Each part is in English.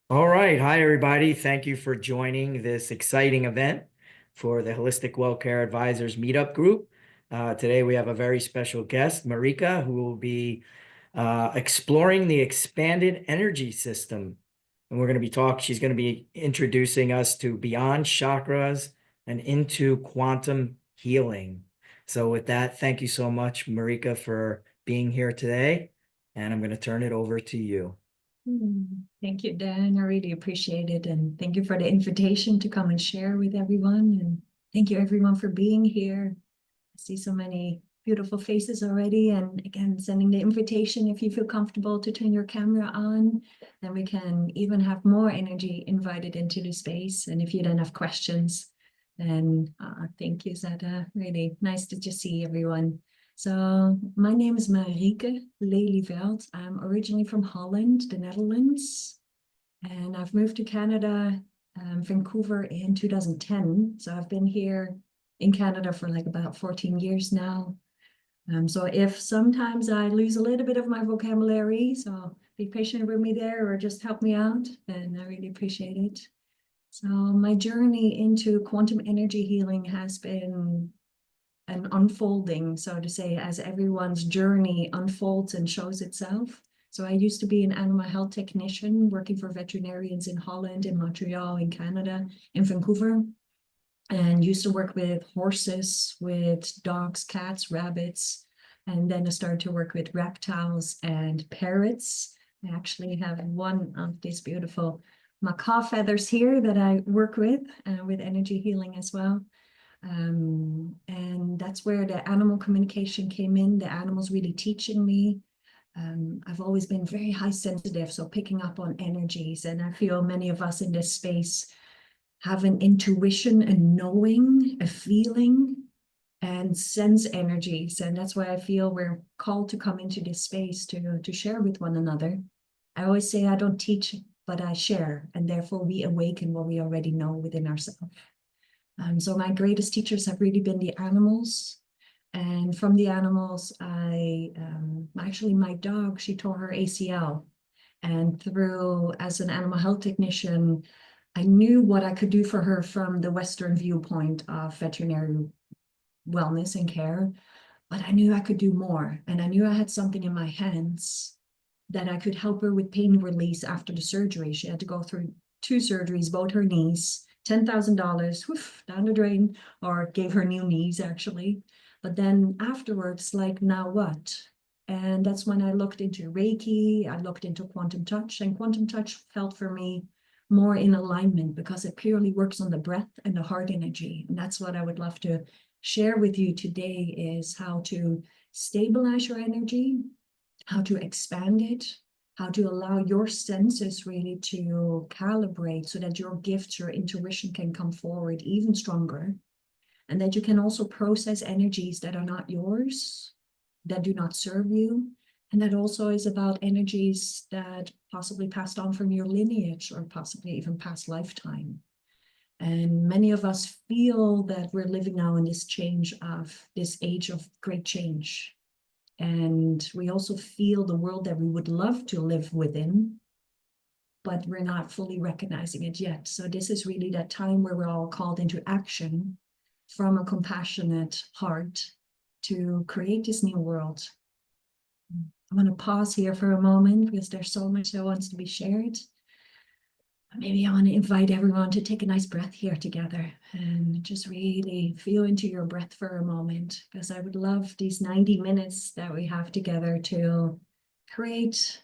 All right. Hi, everybody. Thank you for joining this exciting event for the Holistic Well Care Advisors Meetup Group. Today, we have a very special guest, Marika, who will be exploring the expanded energy system. And she's going to be introducing us to beyond chakras and into quantum healing. So, with that, thank you so much, Marika, for being here today. And I'm going to turn it over to you. Thank you, Dan. I really appreciate it. And thank you for the invitation to come and share with everyone. And thank you, everyone, for being here. I see so many beautiful faces already. And again, sending the invitation if you feel comfortable to turn your camera on, then we can even have more energy invited into the space. And if you then have questions, then thank you, Zada. Really nice to just see everyone. So my name is Marieke Lelyveld. I'm originally from Holland, the Netherlands, and I've moved to Canada, Vancouver in 2010. So I've been here in Canada for like about 14 years now. So if sometimes I lose a little bit of my vocabulary, so be patient with me there or just help me out, then I really appreciate it. So my journey into quantum energy healing has been an unfolding, so to say, as everyone's journey unfolds and shows itself. So I used to be an animal health technician working for veterinarians in Holland, in Montreal, in Canada, in Vancouver, and used to work with horses, with dogs, cats, rabbits. And then I started to work with reptiles and parrots. I actually have one of these beautiful macaw feathers here that I work with energy healing as well. And that's where the animal communication came in, the animals really teaching me. I've always been very high sensitive, so picking up on energies. And I feel many of us in this space have an intuition, a knowing, a feeling, and sense energies. And that's why I feel we're called to come into this space to share with one another. I always say I don't teach, but I share, and therefore we awaken what we already know within ourselves. So my greatest teachers have really been the animals. And from the animals, actually, my dog, she tore her ACL. And through, as an animal health technician, I knew what I could do for her from the Western viewpoint of veterinary wellness and care, but I knew I could do more. And I knew I had something in my hands that I could help her with pain release after the surgery. She had to go through two surgeries, both her knees, $10,000 down the drain, or gave her new knees actually. But then afterwards, like, now what? And that's when I looked into Reiki, I looked into quantum touch, and quantum touch felt for me more in alignment because it purely works on the breath and the heart energy. And that's what I would love to share with you today, is how to stabilize your energy, how to expand it, how to allow your senses really to calibrate so that your gifts, your intuition can come forward even stronger, and that you can also process energies that are not yours, that do not serve you. And that also is about energies that possibly passed on from your lineage or possibly even past lifetime. And many of us feel that we're living now in this change of this age of great change. And we also feel the world that we would love to live within, but we're not fully recognizing it yet. So this is really that time where we're all called into action from a compassionate heart to create this new world. I'm going to pause here for a moment because there's so much that wants to be shared. Maybe I want to invite everyone to take a nice breath here together and just really feel into your breath for a moment, because I would love these 90 minutes that we have together to create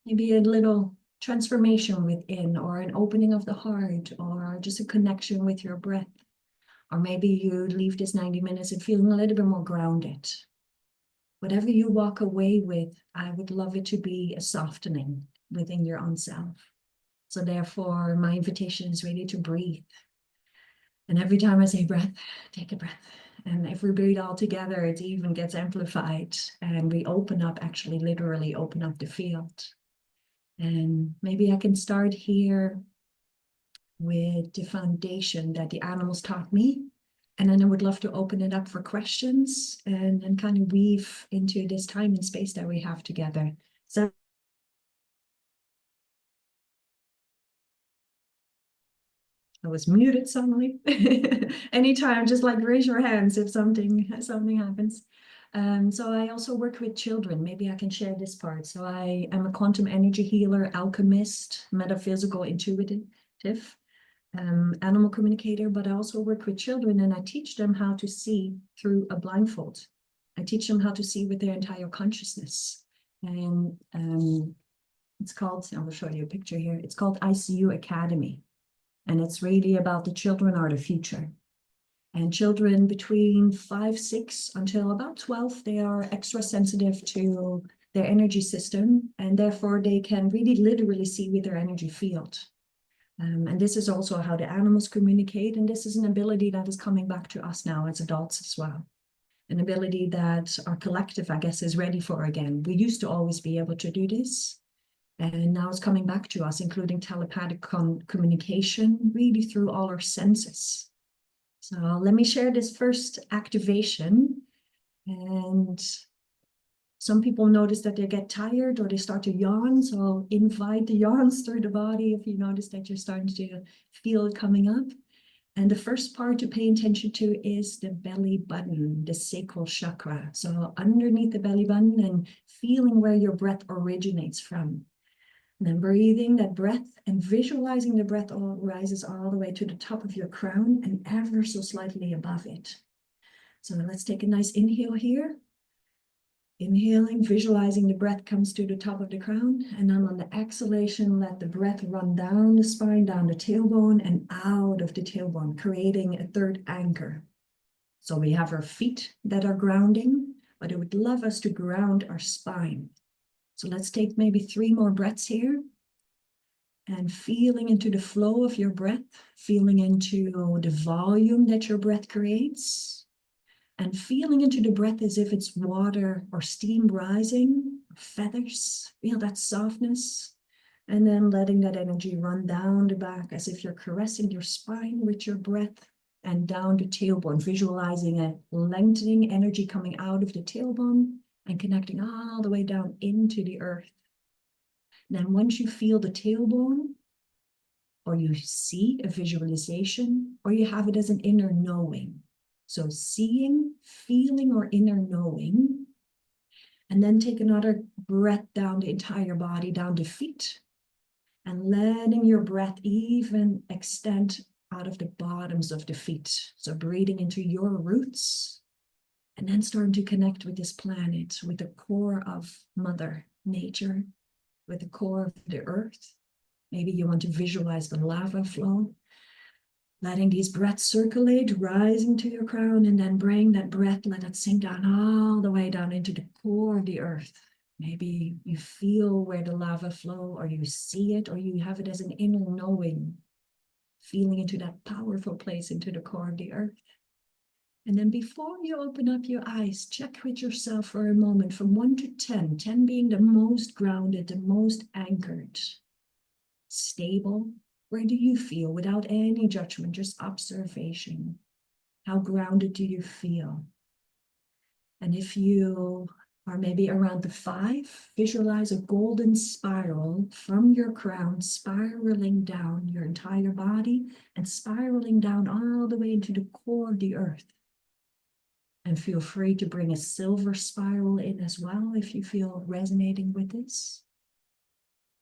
maybe a little transformation within, or an opening of the heart, or just a connection with your breath. Or maybe you leave this 90 minutes and feeling a little bit more grounded. Whatever you walk away with, I would love it to be a softening within your own self. So therefore, my invitation is really to breathe. And every time I say breath, take a breath. And if we breathe all together, it even gets amplified. And we open up, actually, literally open up the field. And maybe I can start here with the foundation that the animals taught me. And then I would love to open it up for questions and kind of weave into this time and space that we have together. So I was muted suddenly. Anytime, just like raise your hands if something happens. So I also work with children. Maybe I can share this part. So I am a quantum energy healer, alchemist, metaphysical intuitive, animal communicator, but I also work with children and I teach them how to see through a blindfold. I teach them how to see with their entire consciousness. And it's called, I'll show you a picture here. It's called ICU Academy. And it's really about the children are the future. And children between 5, 6 until about 12, they are extra sensitive to their energy system. And therefore they can really literally see with their energy field. And this is also how the animals communicate. And this is an ability that is coming back to us now as adults as well. An ability that our collective, I guess, is ready for again. We used to always be able to do this. And now it's coming back to us, including telepathic communication, really through all our senses. So let me share this first activation. And some people notice that they get tired or they start to yawn. So invite the yawns through the body if you notice that you're starting to feel it coming up. And the first part to pay attention to is the belly button, the sacral chakra. So underneath the belly button and feeling where your breath originates from. And then breathing that breath and visualizing the breath rises all the way to the top of your crown and ever so slightly above it. So let's take a nice inhale here. Inhaling, visualizing the breath comes to the top of the crown. And then on the exhalation, let the breath run down the spine, down the tailbone and out of the tailbone, creating a third anchor. So we have our feet that are grounding, but it would love us to ground our spine. So let's take maybe 3 more breaths here. And feeling into the flow of your breath, feeling into the volume that your breath creates. And feeling into the breath as if it's water or steam rising, feathers, feel that softness. And then letting that energy run down the back as if you're caressing your spine with your breath and down the tailbone, visualizing a lengthening energy coming out of the tailbone and connecting all the way down into the earth. And then once you feel the tailbone, or you see a visualization, or you have it as an inner knowing. So seeing, feeling, or inner knowing. And then take another breath down the entire body, down the feet. And letting your breath even extend out of the bottoms of the feet. So breathing into your roots. And then starting to connect with this planet, with the core of Mother Nature, with the core of the earth. Maybe you want to visualize the lava flow. Letting these breaths circulate, rising to your crown, and then bring that breath, let it sink down all the way down into the core of the earth. Maybe you feel where the lava flow, or you see it, or you have it as an inner knowing, feeling into that powerful place, into the core of the earth. And then before you open up your eyes, check with yourself for a moment from 1 to 10, 10 being the most grounded, the most anchored, stable. Where do you feel without any judgment, just observation? How grounded do you feel? And if you are maybe around the 5, visualize a golden spiral from your crown, spiraling down your entire body and spiraling down all the way into the core of the earth. And feel free to bring a silver spiral in as well if you feel resonating with this.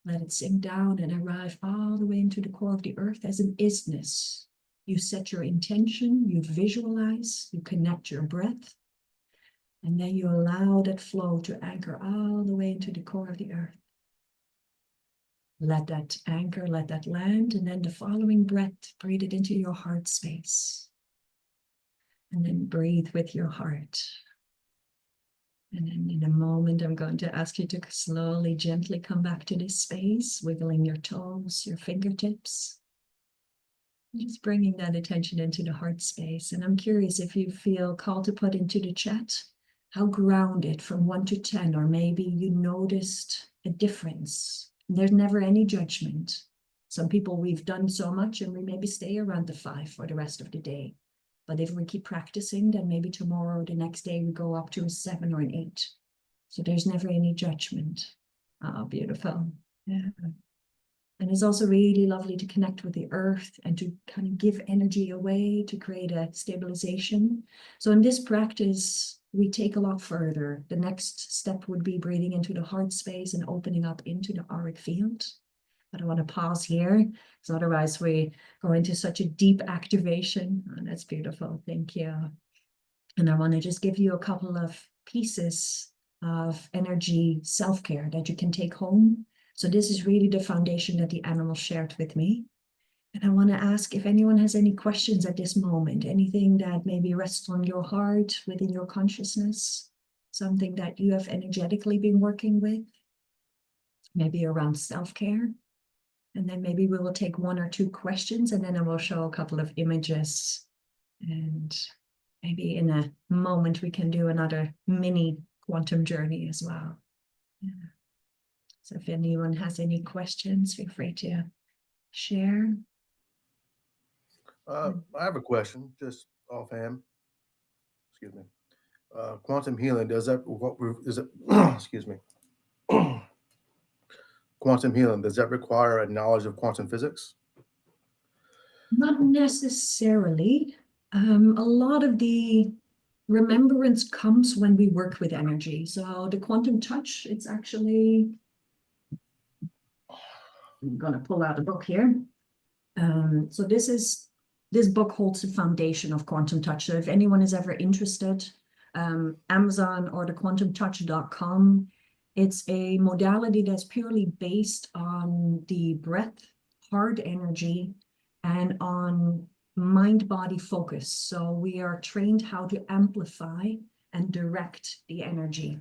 Let it sink down and arrive all the way into the core of the earth as an isness. You set your intention, you visualize, you connect your breath, and then you allow that flow to anchor all the way into the core of the earth. Let that anchor, let that land, and then the following breath, breathe it into your heart space. And then breathe with your heart. And then in a moment, I'm going to ask you to slowly, gently come back to this space, wiggling your toes, your fingertips. Just bringing that attention into the heart space. And I'm curious if you feel called to put into the chat how grounded from 1 to 10, or maybe you noticed a difference. There's never any judgment. Some people, we've done so much and we maybe stay around the 5 for the rest of the day. But if we keep practicing, then maybe tomorrow or the next day we go up to a 7 or an 8. So there's never any judgment. Oh, beautiful. Yeah. And it's also really lovely to connect with the earth and to kind of give energy away to create a stabilization. So in this practice, we take a lot further. The next step would be breathing into the heart space and opening up into the auric field. But I want to pause here, because otherwise we go into such a deep activation. Oh, that's beautiful. Thank you. And I want to just give you a couple of pieces of energy self-care that you can take home. So this is really the foundation that the animal shared with me. And I want to ask if anyone has any questions at this moment, anything that maybe rests on your heart, within your consciousness, something that you have energetically been working with, maybe around self-care. And then maybe we will take one or two questions, and then I will show a couple of images. And maybe in a moment we can do another mini quantum journey as well. Yeah. So if anyone has any questions, feel free to share. I have a question, just offhand. Excuse me. Quantum healing, does that, what is it? Excuse me. Quantum healing, does that require a knowledge of quantum physics? Not necessarily. A lot of the remembrance comes when we work with energy. So the quantum touch, it's actually, I'm going to pull out a book here. So this book holds the foundation of quantum touch. So if anyone is ever interested, Amazon or the quantumtouch.com, it's a modality that's purely based on the breath, heart energy, and on mind-body focus. So we are trained how to amplify and direct the energy.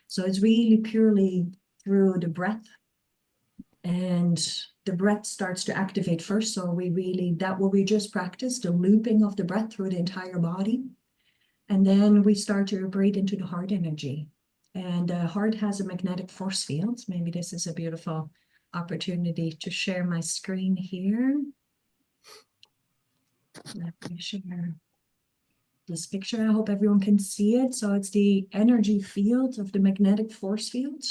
So it's really purely through the breath, and the breath starts to activate first. So that what we just practiced, the looping of the breath through the entire body. And then we start to breathe into the heart energy. And the heart has a magnetic force field. Maybe this is a beautiful opportunity to share my screen here. Let me share this picture. I hope everyone can see it. So it's the energy field of the magnetic force field.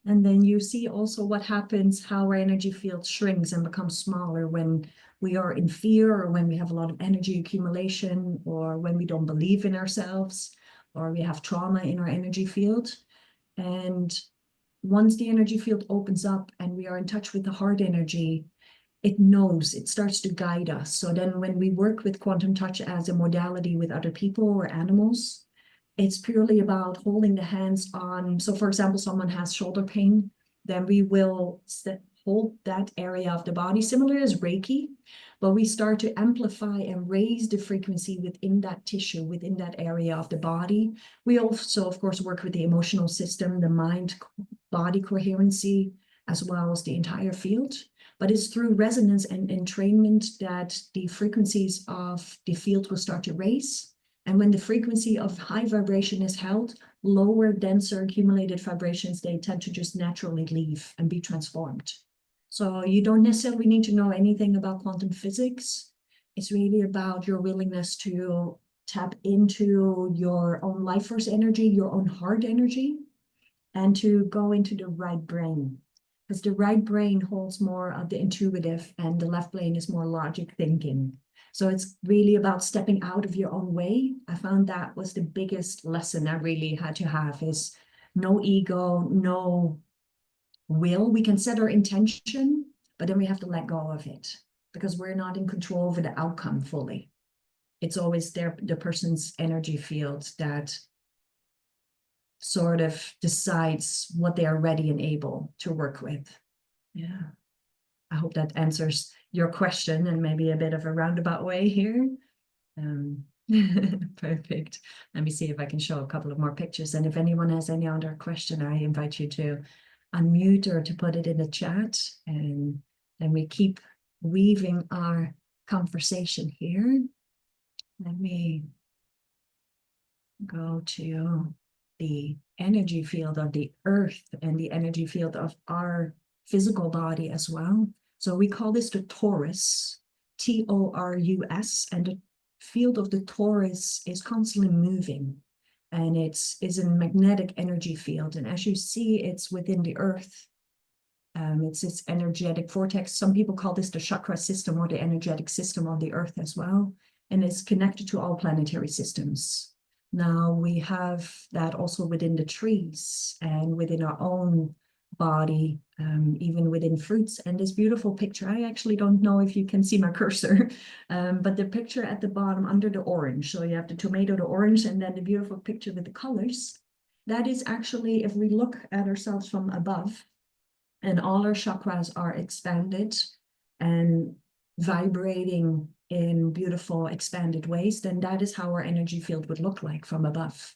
And then you see also what happens, how our energy field shrinks and becomes smaller when we are in fear, or when we have a lot of energy accumulation, or when we don't believe in ourselves, or we have trauma in our energy field. And once the energy field opens up and we are in touch with the heart energy, it knows, it starts to guide us. So then when we work with quantum touch as a modality with other people or animals, it's purely about holding the hands on. So for example, someone has shoulder pain, then we will hold that area of the body, similar as Reiki, but we start to amplify and raise the frequency within that tissue, within that area of the body. We also, of course, work with the emotional system, the mind-body coherency, as well as the entire field. But it's through resonance and entrainment that the frequencies of the field will start to raise. And when the frequency of high vibration is held, lower, denser, accumulated vibrations, they tend to just naturally leave and be transformed. So you don't necessarily need to know anything about quantum physics. It's really about your willingness to tap into your own life force energy, your own heart energy, and to go into the right brain. Because the right brain holds more of the intuitive, and the left brain is more logic thinking. So it's really about stepping out of your own way. I found that was the biggest lesson I really had to have, is no ego, no will. We can set our intention, but then we have to let go of it, because we're not in control over the outcome fully. It's always the person's energy field that sort of decides what they are ready and able to work with. Yeah. I hope that answers your question in maybe a bit of a roundabout way here. Perfect. Let me see if I can show a couple of more pictures. And if anyone has any other question, I invite you to unmute or to put it in the chat. And then we keep weaving our conversation here. Let me go to the energy field of the earth and the energy field of our physical body as well. So we call this the torus, T-O-R-U-S, and the field of the torus is constantly moving, and is a magnetic energy field. And as you see, it's within the earth. It's this energetic vortex. Some people call this the chakra system or the energetic system of the earth as well. And it's connected to all planetary systems. Now we have that also within the trees and within our own body, even within fruits. And this beautiful picture, I actually don't know if you can see my cursor, but the picture at the bottom under the orange. So you have the tomato, the orange, and then the beautiful picture with the colors. That is actually, if we look at ourselves from above, and all our chakras are expanded and vibrating in beautiful expanded ways, then that is how our energy field would look like from above.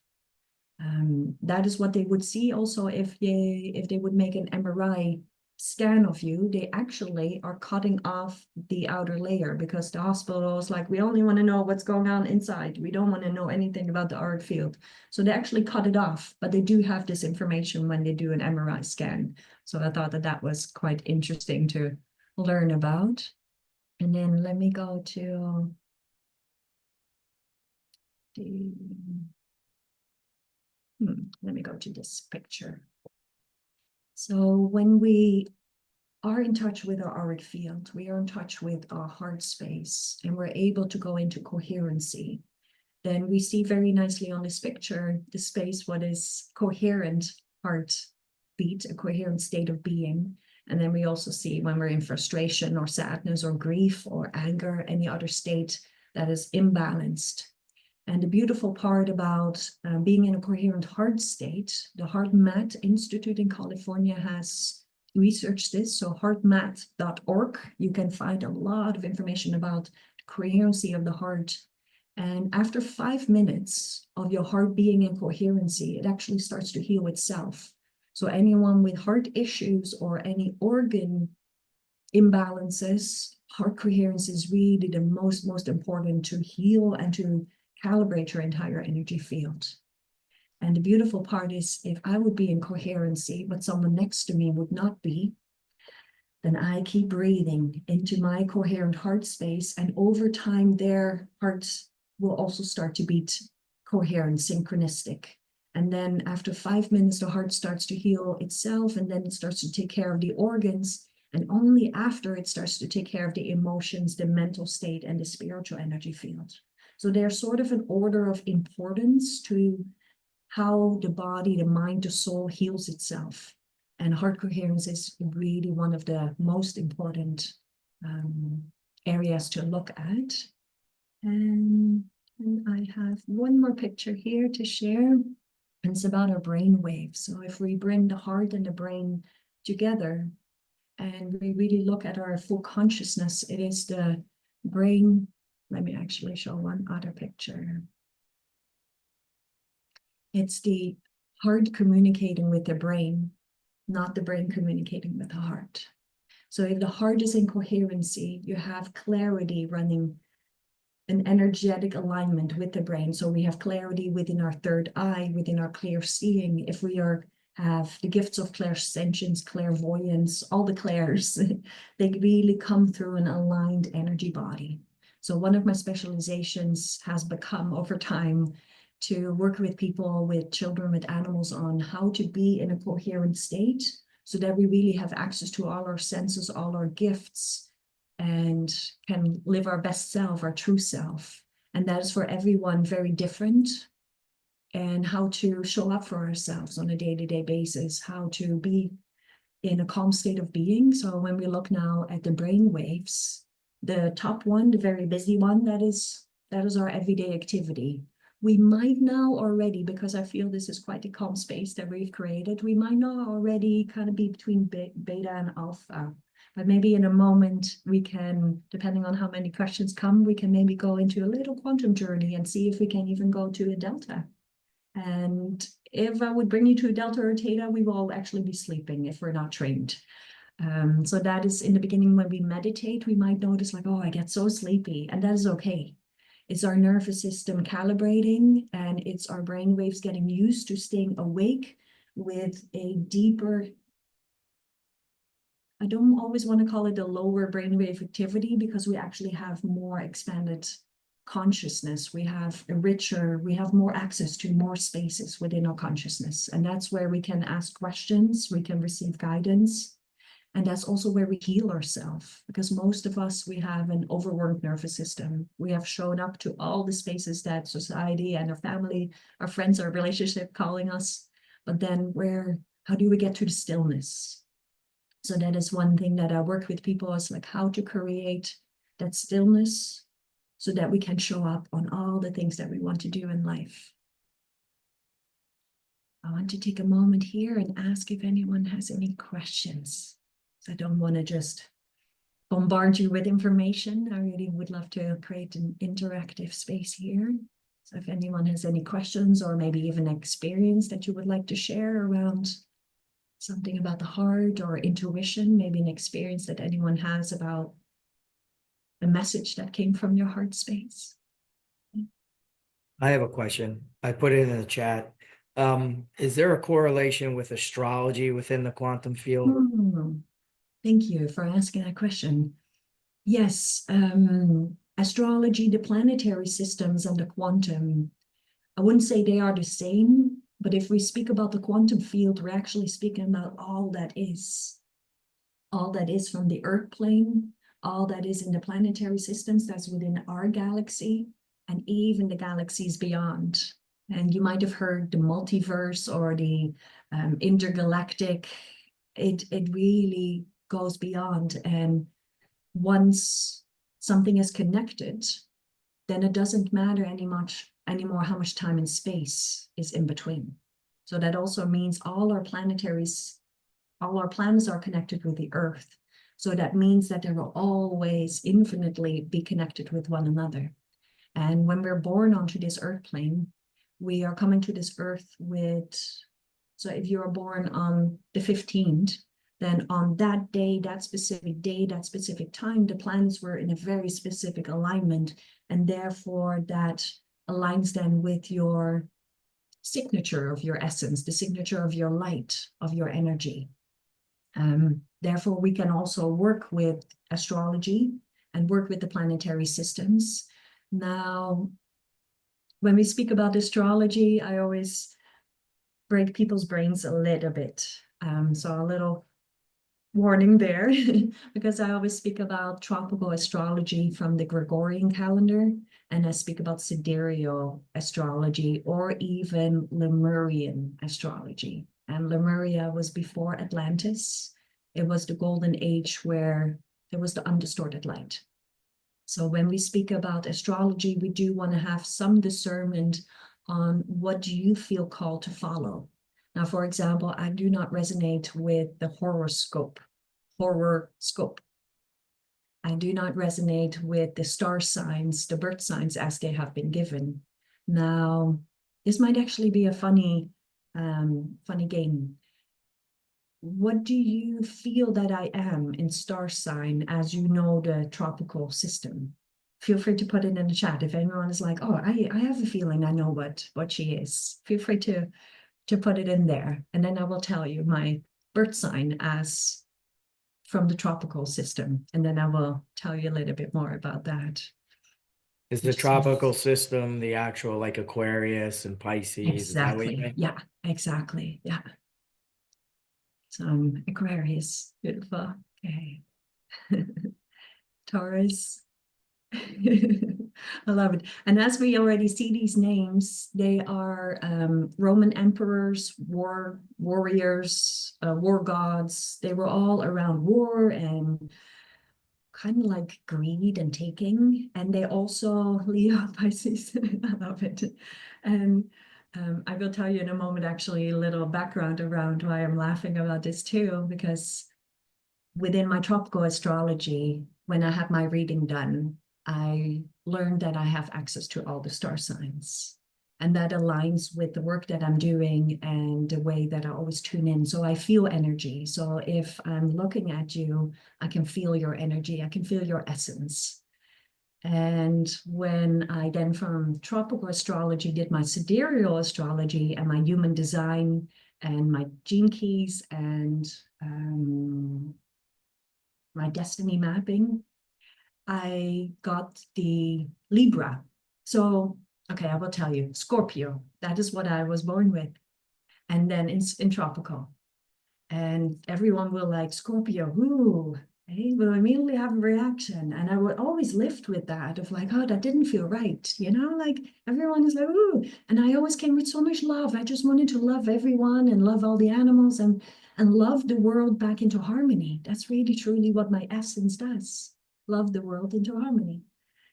That is what they would see also if they would make an MRI scan of you. They actually are cutting off the outer layer, because the hospital is like, we only want to know what's going on inside. We don't want to know anything about the auric field. So they actually cut it off, but they do have this information when they do an MRI scan. So I thought that that was quite interesting to learn about. And then let me go to the, let me go to this picture. So when we are in touch with our auric field, we are in touch with our heart space, and we're able to go into coherency. Then we see very nicely on this picture, the space, what is coherent heartbeat, a coherent state of being. And then we also see when we're in frustration or sadness or grief or anger, any other state that is imbalanced. And the beautiful part about being in a coherent heart state, the HeartMath Institute in California has researched this. So heartmath.org, you can find a lot of information about the coherency of the heart. And after 5 minutes of your heart being in coherency, it actually starts to heal itself. So anyone with heart issues or any organ imbalances, heart coherence is really the most important to heal and to calibrate your entire energy field. And the beautiful part is, if I would be in coherency, but someone next to me would not be, then I keep breathing into my coherent heart space, and over time their hearts will also start to beat coherent, synchronistic. And then after 5 minutes, the heart starts to heal itself, and then it starts to take care of the organs. And only after it starts to take care of the emotions, the mental state, and the spiritual energy field. So they're sort of an order of importance to how the body, the mind, the soul heals itself. And heart coherence is really one of the most important areas to look at. And I have one more picture here to share. And it's about our brain waves. So if we bring the heart and the brain together, and we really look at our full consciousness, it is the brain. Let me actually show one other picture. It's the heart communicating with the brain, not the brain communicating with the heart. So if the heart is in coherency, you have clarity running, an energetic alignment with the brain. So we have clarity within our third eye, within our clear seeing. If we have the gifts of clairsentience, clairvoyance, all the clairs, they really come through an aligned energy body. So one of my specializations has become over time to work with people, with children, with animals, on how to be in a coherent state so that we really have access to all our senses, all our gifts, and can live our best self, our true self. And that is for everyone very different. And how to show up for ourselves on a day-to-day basis, how to be in a calm state of being. So when we look now at the brain waves, the top one, the very busy one, that is our everyday activity. We might now already, because I feel this is quite a calm space that we've created, we might now already kind of be between beta and alpha. But maybe in a moment we can, depending on how many questions come, we can maybe go into a little quantum journey and see if we can even go to a delta. And if I would bring you to a delta or theta, we will actually be sleeping if we're not trained. So that is in the beginning when we meditate, we might notice like, oh, I get so sleepy, and that is okay. It's our nervous system calibrating, and it's our brain waves getting used to staying awake with a deeper, I don't always want to call it a lower brainwave activity, because we actually have more expanded consciousness. We have more access to more spaces within our consciousness. And that's where we can ask questions, we can receive guidance. And that's also where we heal ourselves, because most of us, we have an overworked nervous system. We have shown up to all the spaces that society and our family, our friends, our relationship calling us. But then how do we get to the stillness? So that is one thing that I work with people, is like how to create that stillness so that we can show up on all the things that we want to do in life. I want to take a moment here and ask if anyone has any questions. So I don't want to just bombard you with information. I really would love to create an interactive space here. So if anyone has any questions or maybe even experience that you would like to share around something about the heart or intuition, maybe an experience that anyone has about a message that came from your heart space. I have a question. I put it in the chat. Is there a correlation with astrology within the quantum field? Thank you for asking that question. Yes, astrology, the planetary systems, and the quantum, I wouldn't say they are the same, but if we speak about the quantum field, we're actually speaking about all that is from the Earth plane, all that is in the planetary systems that's within our galaxy, and even the galaxies beyond. And you might have heard the multiverse or the intergalactic. It really goes beyond. And once something is connected, then it doesn't matter anymore how much time and space is in between. So that also means all our planets are connected with the Earth. So that means that they will always infinitely be connected with one another. And when we're born onto this Earth plane, we are coming to this Earth so if you are born on the 15th, then on that day, that specific time, the planets were in a very specific alignment. And therefore that aligns then with your signature of your essence, the signature of your light, of your energy. Therefore, we can also work with astrology and work with the planetary systems. Now, when we speak about astrology, I always break people's brains a little bit. So a little warning there, because I always speak about tropical astrology from the Gregorian calendar, and I speak about sidereal astrology or even Lemurian astrology. And Lemuria was before Atlantis. It was the golden age where there was the undistorted light. So when we speak about astrology, we do want to have some discernment on what do you feel called to follow. Now, for example, I do not resonate with the horoscope. I do not resonate with the star signs, the birth signs as they have been given. Now, this might actually be a funny game. What do you feel that I am in star sign as you know the tropical system? Feel free to put it in the chat. If anyone is like, oh, I have a feeling I know what she is. Feel free to put it in there. And then I will tell you my birth sign as from the tropical system. And then I will tell you a little bit more about that. Is the tropical system the actual like Aquarius and Pisces? Is that what you Exactly. mean? Yeah, exactly. Yeah. So Aquarius, beautiful. Okay. Taurus. I love it. And as we already see these names, they are Roman emperors, warriors, war gods. They were all around war and kind of like greed and taking. And they also, Leo, Pisces, I love it. And I will tell you in a moment, actually, a little background around why I'm laughing about this too, because within my tropical astrology, when I had my reading done, I learned that I have access to all the star signs. And that aligns with the work that I'm doing and the way that I always tune in. So I feel energy. So if I'm looking at you, I can feel your energy. I can feel your essence. And when I then from tropical astrology did my sidereal astrology and my human design and my gene keys and my destiny mapping, I got the Libra. So, okay, I will tell you, Scorpio, that is what I was born with. And then in tropical. And everyone will like, Scorpio, ooh, hey, will immediately have a reaction. And I would always lift with that of like, oh, that didn't feel right. You know, like everyone is like, ooh. And I always came with so much love. I just wanted to love everyone and love all the animals and love the world back into harmony. That's really truly what my essence does. Love the world into harmony.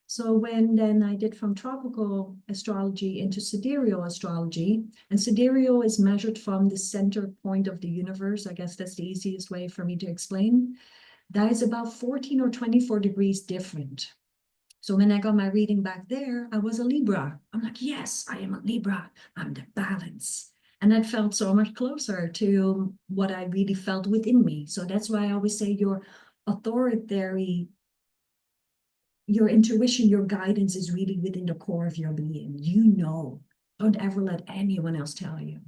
So when then I did from tropical astrology into sidereal astrology, and sidereal is measured from the center point of the universe. I guess that's the easiest way for me to explain. That is about 14 or 24 degrees different. So when I got my reading back there, I was a Libra. I'm like, yes, I am a Libra. I'm the balance. And that felt so much closer to what I really felt within me. So that's why I always say your authority, your intuition, your guidance is really within the core of your being. You know, don't ever let anyone else tell you.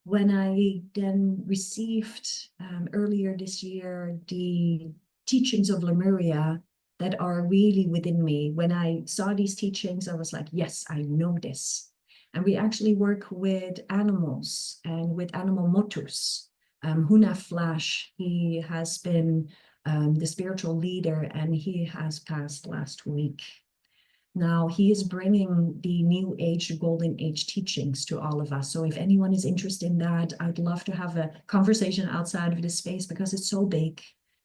When I then received earlier this year the teachings of Lemuria that are really within me, when I saw these teachings, I was like, yes, I know this. And we actually work with animals and with animal motus. Huna Flash, he has been the spiritual leader, and he has passed last week. Now he is bringing the new age, golden age teachings to all of us. So if anyone is interested in that, I'd love to have a conversation outside of this space because it's so big,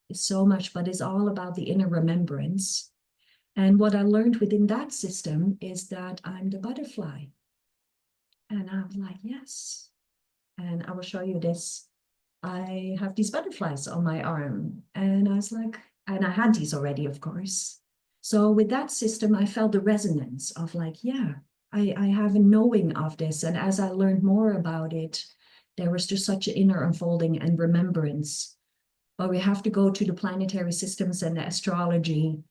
it's so much, but it's all about the inner remembrance. And what I learned within that system is that I'm the butterfly. And I'm like, yes. And I will show you this. I have these butterflies on my arm. And I was like, and I had these already, of course. So with that system, I felt the resonance of like, yeah, I have a knowing of this. And as I learned more about it, there was just such an inner unfolding and remembrance. But we have to go to the planetary systems and the astrology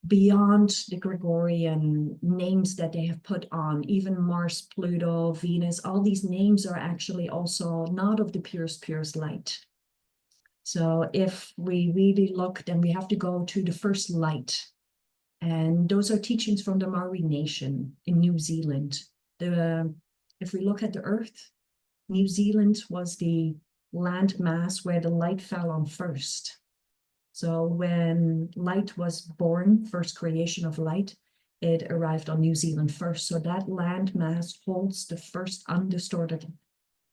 beyond the Gregorian names that they have put on, even Mars, Pluto, Venus, all these names are actually also not of the purest light. So if we really look, then we have to go to the first light. And those are teachings from the Maori Nation in New Zealand. If we look at the Earth, New Zealand was the land mass where the light fell on first. So when light was born, first creation of light, it arrived on New Zealand first. So that land mass holds the first undistorted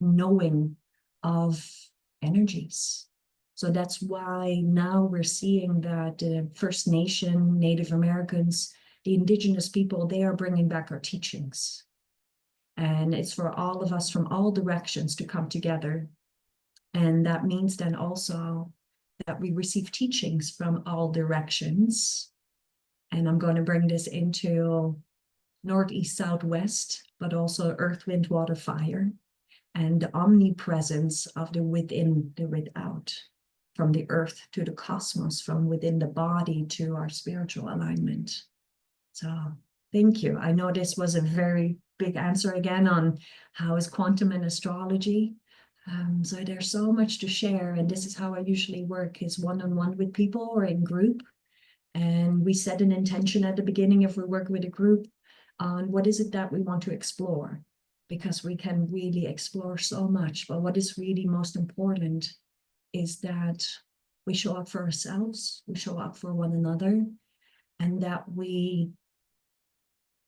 knowing of energies. So that's why now we're seeing that First Nation, Native Americans, the indigenous people, they are bringing back our teachings. And it's for all of us from all directions to come together. And that means then also that we receive teachings from all directions. And I'm going to bring this into northeast, southwest, but also earth, wind, water, fire, and the omnipresence of the within, the without, from the earth to the cosmos, from within the body to our spiritual alignment. So thank you. I know this was a very big answer again on how is quantum and astrology. So there's so much to share, and this is how I usually work, is one-on-one with people or in group. And we set an intention at the beginning if we work with a group on what is it that we want to explore, because we can really explore so much. But what is really most important is that we show up for ourselves, we show up for one another, and that we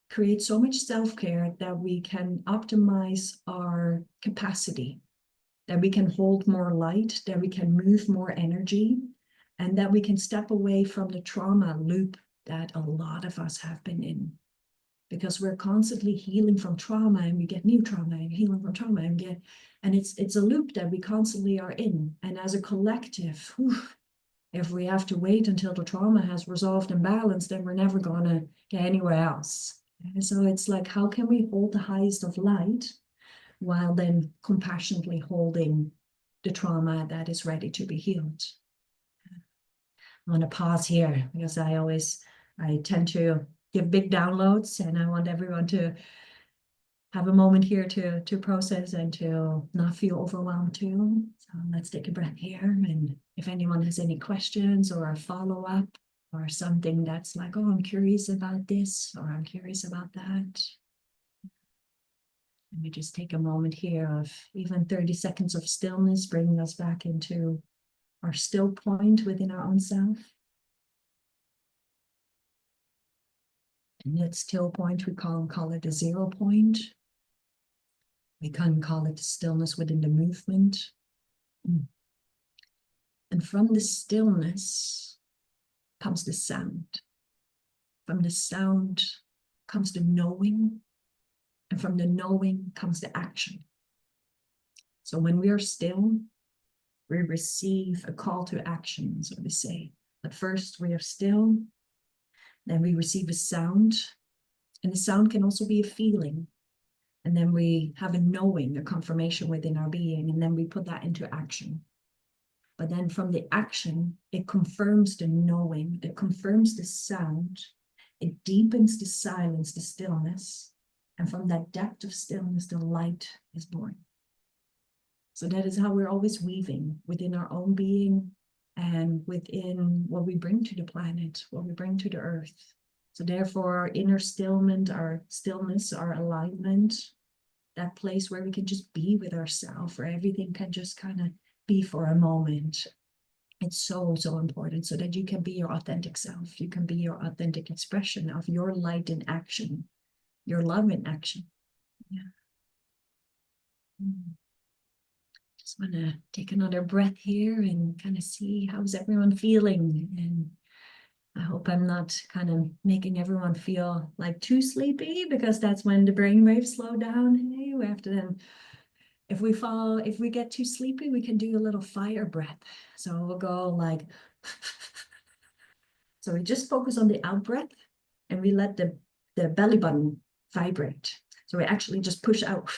create so much self-care that we can optimize our capacity, that we can hold more light, that we can move more energy, and that we can step away from the trauma loop that a lot of us have been in. Because we're constantly healing from trauma, and we get new trauma, and healing from trauma, and it's a loop that we constantly are in. And as a collective, if we have to wait until the trauma has resolved and balanced, then we're never gonna get anywhere else. And so it's like, how can we hold the highest of light while then compassionately holding the trauma that is ready to be healed? I'm going to pause here because I tend to give big downloads, and I want everyone to have a moment here to process and to not feel overwhelmed too. So let's take a breath here. And if anyone has any questions or a follow-up or something that's like, oh, I'm curious about this, or I'm curious about that. And we just take a moment here of even 30 seconds of stillness, bringing us back into our still point within our own self. And that still point, we call it a 0 point. We can call it stillness within the movement. And from the stillness comes the sound. From the sound comes the knowing. And from the knowing comes the action. So when we are still, we receive a call to action, so we say. But first we are still, then we receive a sound. And the sound can also be a feeling. And then we have a knowing, a confirmation within our being, and then we put that into action. But then from the action, it confirms the knowing, it confirms the sound, it deepens the silence, the stillness. And from that depth of stillness, the light is born. So that is how we're always weaving within our own being and within what we bring to the planet, what we bring to the earth. So therefore, our inner stillment, our stillness, our alignment, that place where we can just be with ourselves, where everything can just kind of be for a moment. It's so, so important so that you can be your authentic self. You can be your authentic expression of your light in action, your love in action. Yeah. Just want to take another breath here and kind of see how's everyone feeling. And I hope I'm not kind of making everyone feel like too sleepy, because that's when the brain waves slow down. Hey, we have to then, if we get too sleepy, we can do a little fire breath. So we'll go like, so we just focus on the out breath and we let the belly button vibrate. So we actually just push out.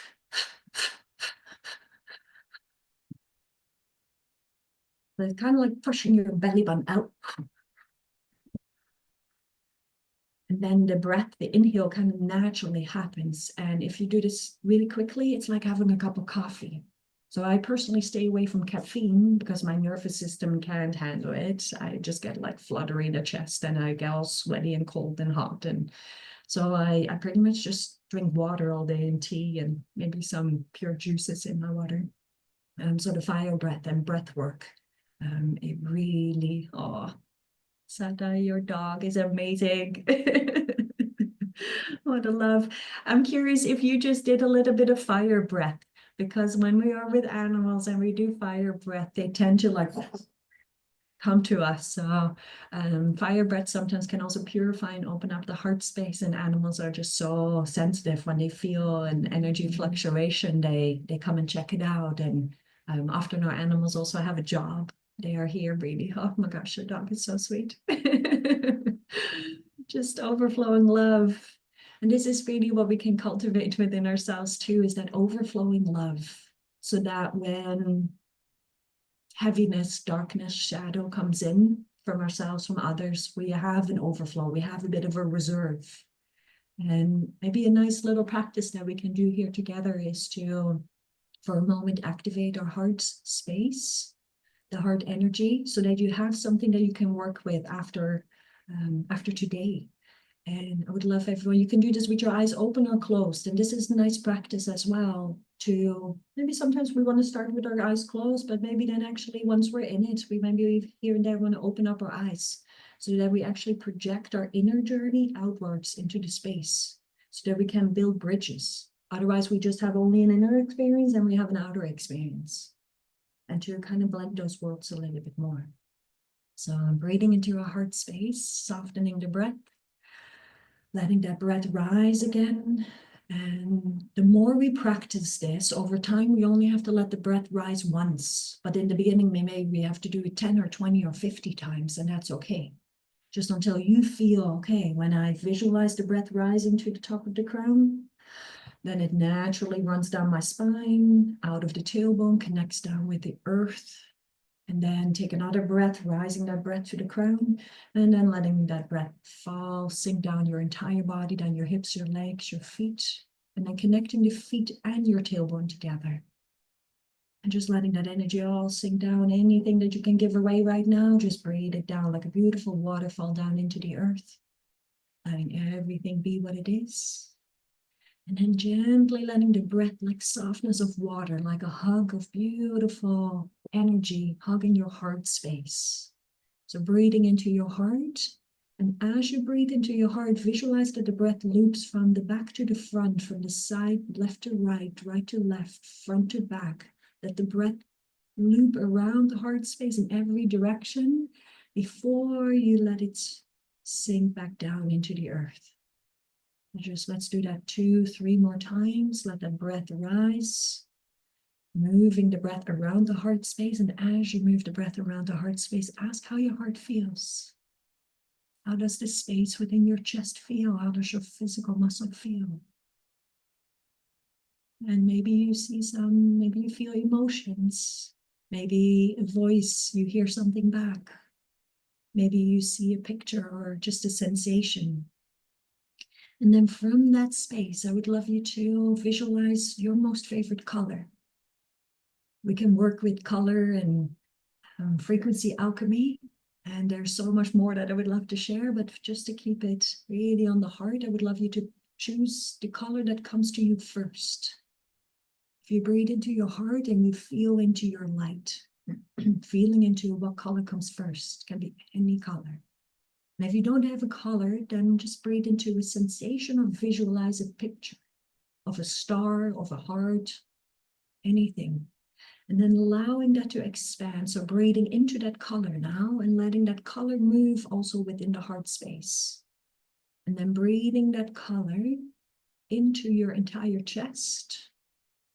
So it's kind of like pushing your belly button out. And then the breath, the inhale kind of naturally happens. And if you do this really quickly, it's like having a cup of coffee. So I personally stay away from caffeine because my nervous system can't handle it. I just get like fluttery in the chest and I get all sweaty and cold and hot. And so I pretty much just drink water all day and tea and maybe some pure juices in my water. So the fire breath and breath work, it really, Sada, your dog is amazing. What a love. I'm curious if you just did a little bit of fire breath, because when we are with animals and we do fire breath, they tend to like come to us. So fire breath sometimes can also purify and open up the heart space, and animals are just so sensitive when they feel an energy fluctuation, they come and check it out. And often our animals also have a job. They are here really. Oh my gosh, your dog is so sweet. Just overflowing love. And this is really what we can cultivate within ourselves too, is that overflowing love. So that when heaviness, darkness, shadow comes in from ourselves, from others, we have an overflow, we have a bit of a reserve. And maybe a nice little practice that we can do here together is to, for a moment, activate our heart space, the heart energy, so that you have something that you can work with after today. And I would love everyone, you can do this with your eyes open or closed. And this is a nice practice as well to, maybe sometimes we want to start with our eyes closed, but maybe then actually once we're in it, we maybe here and there want to open up our eyes so that we actually project our inner journey outwards into the space so that we can build bridges. Otherwise, we just have only an inner experience and we have an outer experience. And to kind of blend those worlds a little bit more. So breathing into your heart space, softening the breath, letting that breath rise again. And the more we practice this over time, we only have to let the breath rise once. But in the beginning, maybe we have to do it 10 or 20 or 50 times, and that's okay. Just until you feel, okay, when I visualize the breath rising to the top of the crown, then it naturally runs down my spine, out of the tailbone, connects down with the earth. And then take another breath, rising that breath to the crown, and then letting that breath fall, sink down your entire body, down your hips, your legs, your feet, and then connecting the feet and your tailbone together. And just letting that energy all sink down. Anything that you can give away right now, just breathe it down like a beautiful waterfall down into the earth. Letting everything be what it is. And then gently letting the breath, like softness of water, like a hug of beautiful energy, hugging your heart space. So breathing into your heart. And as you breathe into your heart, visualize that the breath loops from the back to the front, from the side, left to right, right to left, front to back. That the breath loop around the heart space in every direction before you let it sink back down into the earth. Just let's do that 2, 3 more times. Let that breath rise, moving the breath around the heart space. And as you move the breath around the heart space, ask how your heart feels. How does the space within your chest feel? How does your physical muscle feel? And maybe you see maybe you feel emotions. Maybe a voice, you hear something back. Maybe you see a picture or just a sensation. And then from that space, I would love you to visualize your most favorite color. We can work with color and frequency alchemy. And there's so much more that I would love to share, but just to keep it really on the heart, I would love you to choose the color that comes to you first. If you breathe into your heart and you feel into your light, feeling into what color comes first, can be any color. And if you don't have a color, then just breathe into a sensation or visualize a picture of a star, of a heart, anything. And then allowing that to expand. So breathing into that color now and letting that color move also within the heart space. And then breathing that color into your entire chest.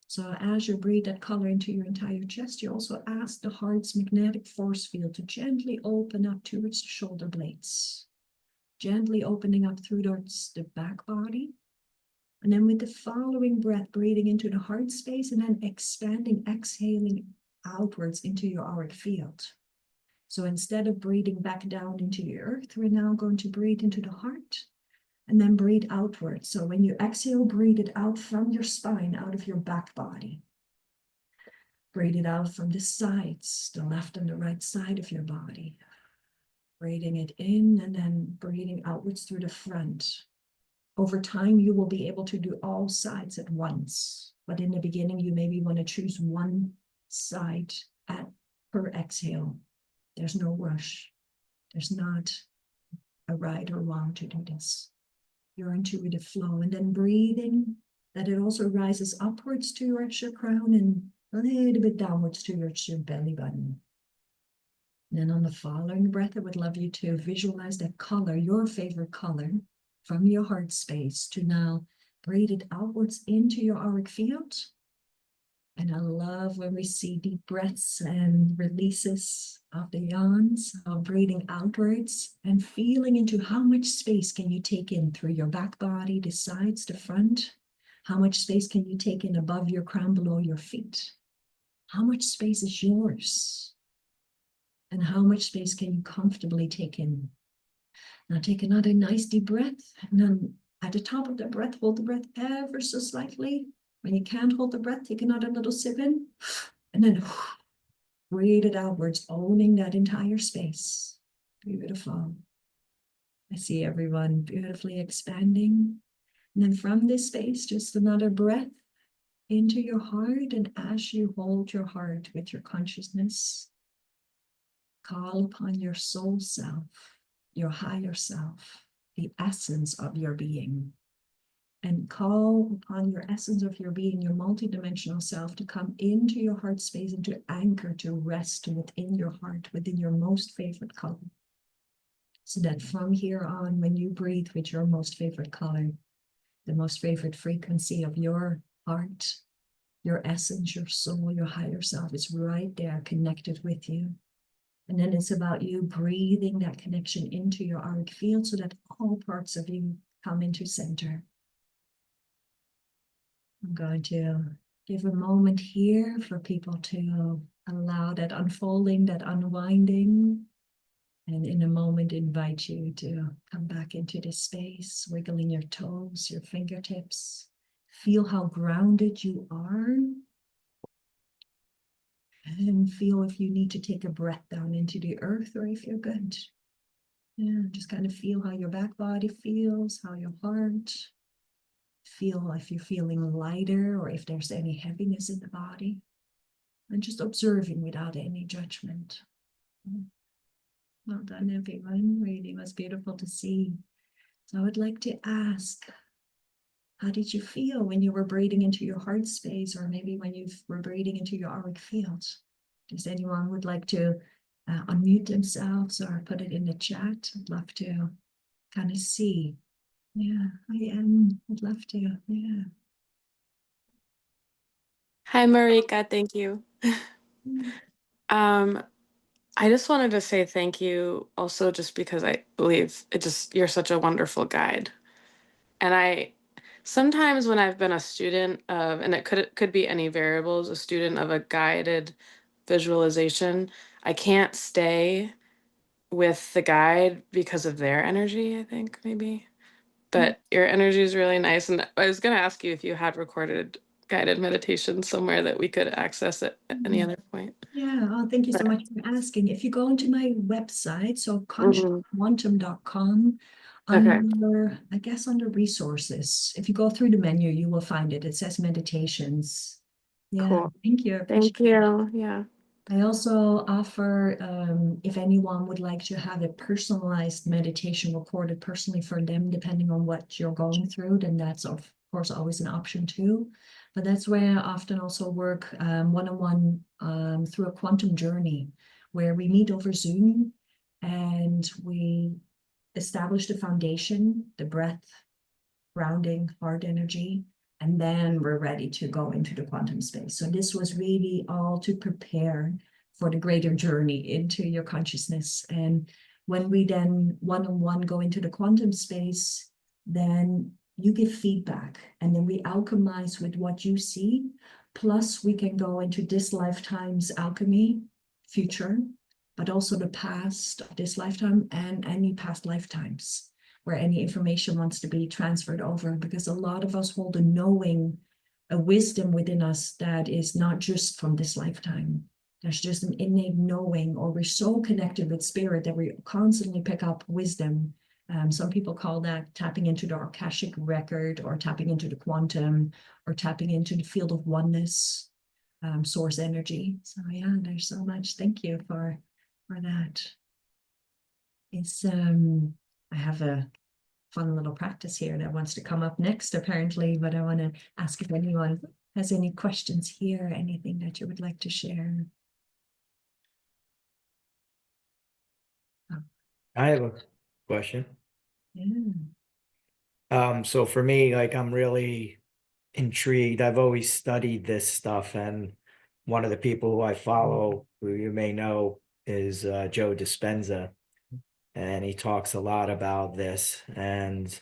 So as you breathe that color into your entire chest, you also ask the heart's magnetic force field to gently open up towards the shoulder blades. Gently opening up through the back body. And then with the following breath, breathing into the heart space and then expanding, exhaling outwards into your auric field. So instead of breathing back down into the earth, we're now going to breathe into the heart and then breathe outwards. So when you exhale, breathe it out from your spine, out of your back body. Breathe it out from the sides, the left and the right side of your body. Breathing it in and then breathing outwards through the front. Over time, you will be able to do all sides at once. But in the beginning, you maybe want to choose one side per exhale. There's no rush. There's not a right or wrong to do this. Your intuitive flow. And then breathing, that it also rises upwards towards your crown and a little bit downwards towards your belly button. And then on the following breath, I would love you to visualize that color, your favorite color, from your heart space to now breathe it outwards into your auric field. And I love when we see deep breaths and releases of the yawns, of breathing outwards and feeling into how much space can you take in through your back body, the sides, the front. How much space can you take in above your crown, below your feet? How much space is yours? And how much space can you comfortably take in? Now take another nice deep breath. And then at the top of the breath, hold the breath ever so slightly. When you can't hold the breath, take another little sip in. And then breathe it outwards, owning that entire space. Beautiful. I see everyone beautifully expanding. And then from this space, just another breath into your heart. And as you hold your heart with your consciousness, call upon your soul self, your higher self, the essence of your being, and call upon your essence of your being, your multidimensional self, to come into your heart space and to anchor, to rest within your heart, within your most favorite color. So that from here on, when you breathe with your most favorite color, the most favorite frequency of your heart, your essence, your soul, your higher self is right there connected with you. And then it's about you breathing that connection into your auric field so that all parts of you come into center. I'm going to give a moment here for people to allow that unfolding, that unwinding. And in a moment, invite you to come back into this space, wiggling your toes, your fingertips. Feel how grounded you are. And feel if you need to take a breath down into the earth or if you're good. Yeah, just kind of feel how your back body feels, how your heart, feel if you're feeling lighter or if there's any heaviness in the body. And just observing without any judgment. Well done, everyone. Really was beautiful to see. So I would like to ask, how did you feel when you were breathing into your heart space, or maybe when you were breathing into your auric field? Does anyone would like to unmute themselves or put it in the chat? I'd love to kind of see. Yeah, I am. I'd love to. Yeah. Hi, Marika. Thank you. Um, I just wanted to say thank you also just because I believe you're such a wonderful guide. And I sometimes when I've been a student of, and it could be any variables, a student of a guided visualization, I can't stay with the guide because of their energy, I think maybe. But your energy is really nice. And I was going to ask you if you had recorded guided meditation somewhere that we could access at any other point. Yeah, oh, thank you so much for asking. If you go into my website, so Mhm. consciousquantum.com, Okay. under, I guess under resources, if you go through the menu, you will find it. It says meditations. Yeah, Cool. thank you. I Thank appreciate it. you. Yeah. I also offer, if anyone would like to have a personalized meditation recorded personally for them, depending on what you're going through, then that's of course always an option too. But that's where I often also work one-on-one through a quantum journey, where we meet over Zoom and we establish the foundation, the breath, grounding, heart energy, and then we're ready to go into the quantum space. So this was really all to prepare for the greater journey into your consciousness. And when we then one-on-one go into the quantum space, then you give feedback and then we alchemize with what you see. Plus we can go into this lifetime's alchemy, future, but also the past of this lifetime and any past lifetimes where any information wants to be transferred over, because a lot of us hold a knowing, a wisdom within us that is not just from this lifetime. There's just an innate knowing, or we're so connected with spirit that we constantly pick up wisdom. Some people call that tapping into the Akashic record, or tapping into the quantum, or tapping into the field of oneness, source energy. So yeah, there's so much. Thank you for that. It's I have a fun little practice here that wants to come up next, apparently, but I want to ask if anyone has any questions here, anything that you would like to share. Oh, I have a question. yeah. So for me, like I'm really intrigued. I've always studied this stuff, and one of the people who I follow, who you may know, is Joe Dispenza, and he talks a lot about this. And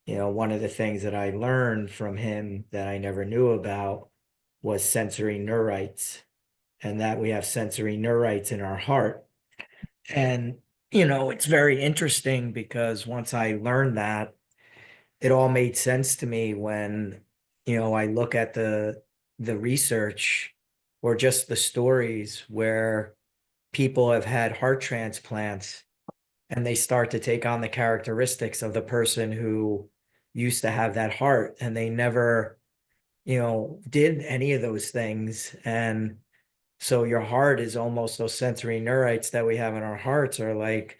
one of the things that I learned from him that I never knew about was sensory neurites, and that we have sensory neurites in our heart. And it's very interesting because once I learned that, it all made sense to me when I look at the research or just the stories where people have had heart transplants and they start to take on the characteristics of the person who used to have that heart, and they never did any of those things. And so your heart is almost, those sensory neurites that we have in our hearts are like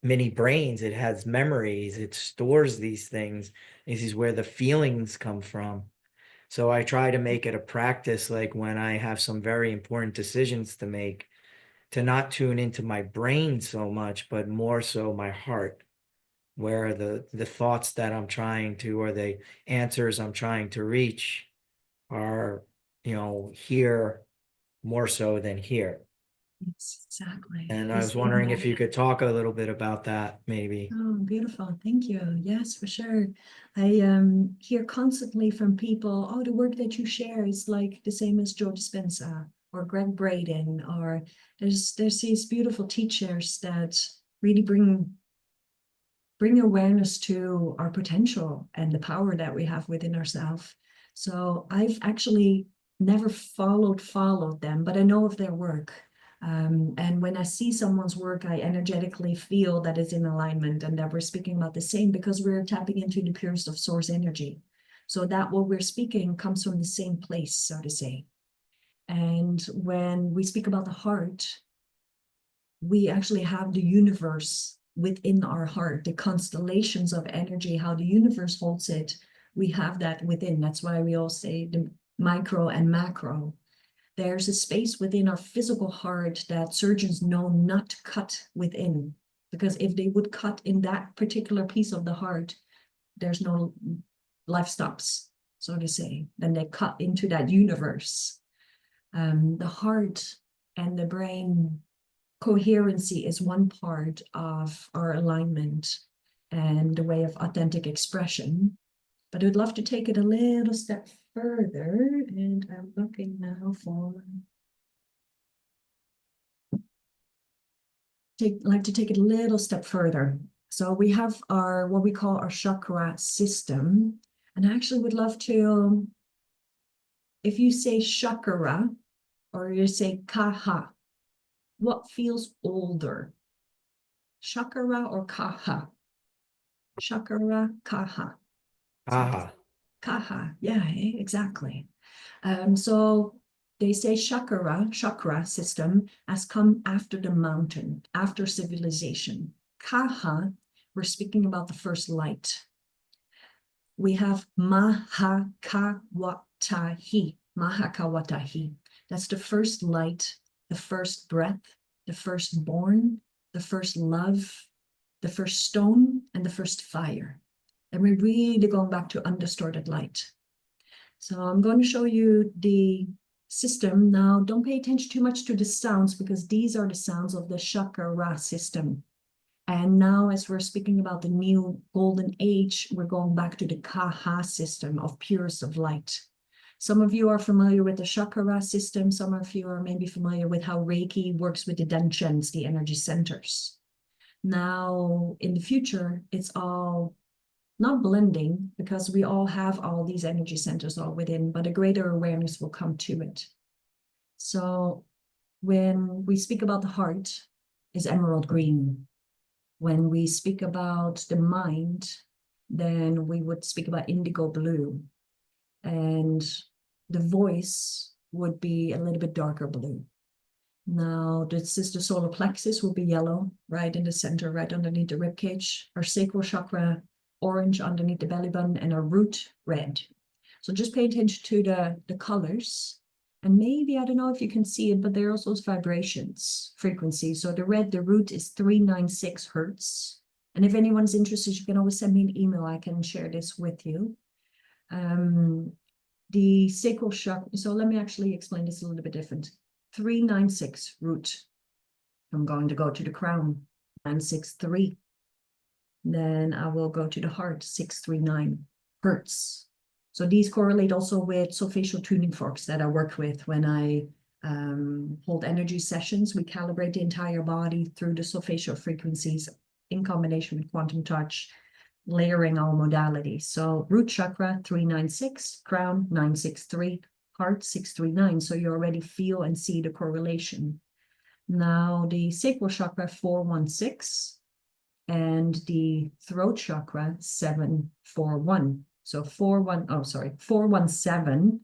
mini brains. It has memories, it stores these things. This is where the feelings come from. So I try to make it a practice, like when I have some very important decisions to make, to not tune into my brain so much, but more so my heart, where the thoughts that I'm trying to, or the answers I'm trying to reach are here more so than here. Yes, exactly. And I This was wondering if you could talk a little bit about that, maybe. Oh, beautiful. Thank you. Yes, for sure. I hear constantly from people, oh, the work that you share is like the same as Joe Dispenza or Greg Braden, or there's these beautiful teachers that really bring awareness to our potential and the power that we have within ourselves. So I've actually never followed them, but I know of their work. And when I see someone's work, I energetically feel that it's in alignment and that we're speaking about the same, because we're tapping into the purest of source energy. So that what we're speaking comes from the same place, so to say. And when we speak about the heart, we actually have the universe within our heart, the constellations of energy, how the universe holds it. We have that within. That's why we all say the micro and macro. There's a space within our physical heart that surgeons know not to cut within, because if they would cut in that particular piece of the heart, there's no life stops, so to say. Then they cut into that universe. The heart and the brain coherency is one part of our alignment and the way of authentic expression. But I'd love to take it a little step further, and I'm looking now for like to take it a little step further. So we have our what we call our chakra system, and I actually would love to, if you say chakra or you say kaha, what feels older? Chakra or kaha? Chakra, kaha. Aha. Kaha, yeah, exactly. So they say chakra system has come after the mountain, after civilization. Kaha, we're speaking about the first light. We have Mahakawatahi. Mahakawatahi. That's the first light, the first breath, the first born, the first love, the first stone, and the first fire. And we're really going back to undistorted light. So I'm going to show you the system. Now, don't pay attention too much to the sounds, because these are the sounds of the chakra system. And now, as we're speaking about the new golden age, we're going back to the Kaha system of purest of light. Some of you are familiar with the chakra system. Some of you are maybe familiar with how Reiki works with the Denshens, the energy centers. Now, in the future, it's all not blending, because we all have all these energy centers all within, but a greater awareness will come to it. So when we speak about the heart, is emerald green. When we speak about the mind, then we would speak about indigo blue. And the voice would be a little bit darker blue. Now, this is the solar plexus, will be yellow, right in the center, right underneath the rib cage. Our sacral chakra, orange underneath the belly button, and our root, red. So just pay attention to the colors. And maybe, I don't know if you can see it, but there are also vibrations, frequencies. So the red, the root is 396 hertz. And if anyone's interested, you can always send me an email. I can share this with you. The sacral chakra, so let me actually explain this a little bit different. 396 root. I'm going to go to the crown, 963. Then I will go to the heart, 639 hertz. So these correlate also with solfegial tuning forks that I work with when I hold energy sessions. We calibrate the entire body through the solfegial frequencies in combination with quantum touch, layering all modalities. So root chakra, 396, crown, 963, heart, 639. So you already feel and see the correlation. Now the sacral chakra, 416. And the throat chakra, 741. So 417,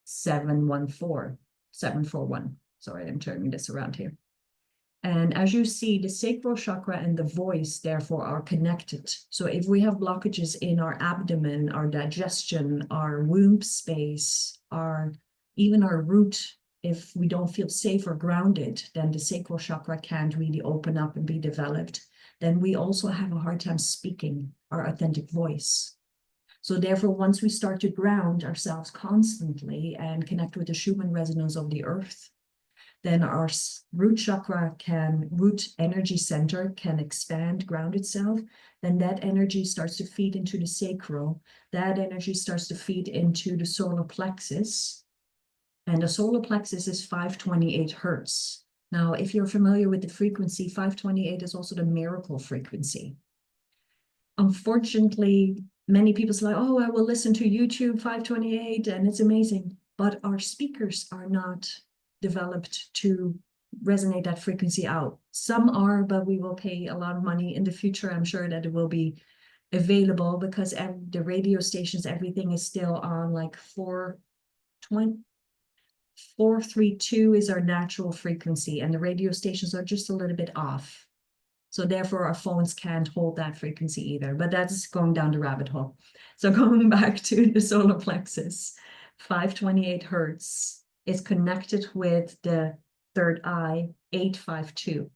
714, 741. Sorry, I'm turning this around here. And as you see, the sacral chakra and the voice, therefore, are connected. So if we have blockages in our abdomen, our digestion, our womb space, even our root, if we don't feel safe or grounded, then the sacral chakra can't really open up and be developed. Then we also have a hard time speaking our authentic voice. So therefore, once we start to ground ourselves constantly and connect with the Schumann resonance of the earth, then our root chakra root energy center can expand, ground itself. Then that energy starts to feed into the sacral. That energy starts to feed into the solar plexus. And the solar plexus is 528 hertz. Now, if you're familiar with the frequency, 528 is also the miracle frequency. Unfortunately, many people say, oh, I will listen to YouTube 528 and it's amazing. But our speakers are not developed to resonate that frequency out. Some are, but we will pay a lot of money in the future. I'm sure that it will be available because the radio stations, everything is still on like 432 is our natural frequency, and the radio stations are just a little bit off. So therefore our phones can't hold that frequency either, but that's going down the rabbit hole. So going back to the solar plexus, 528 hertz is connected with the third eye, 852.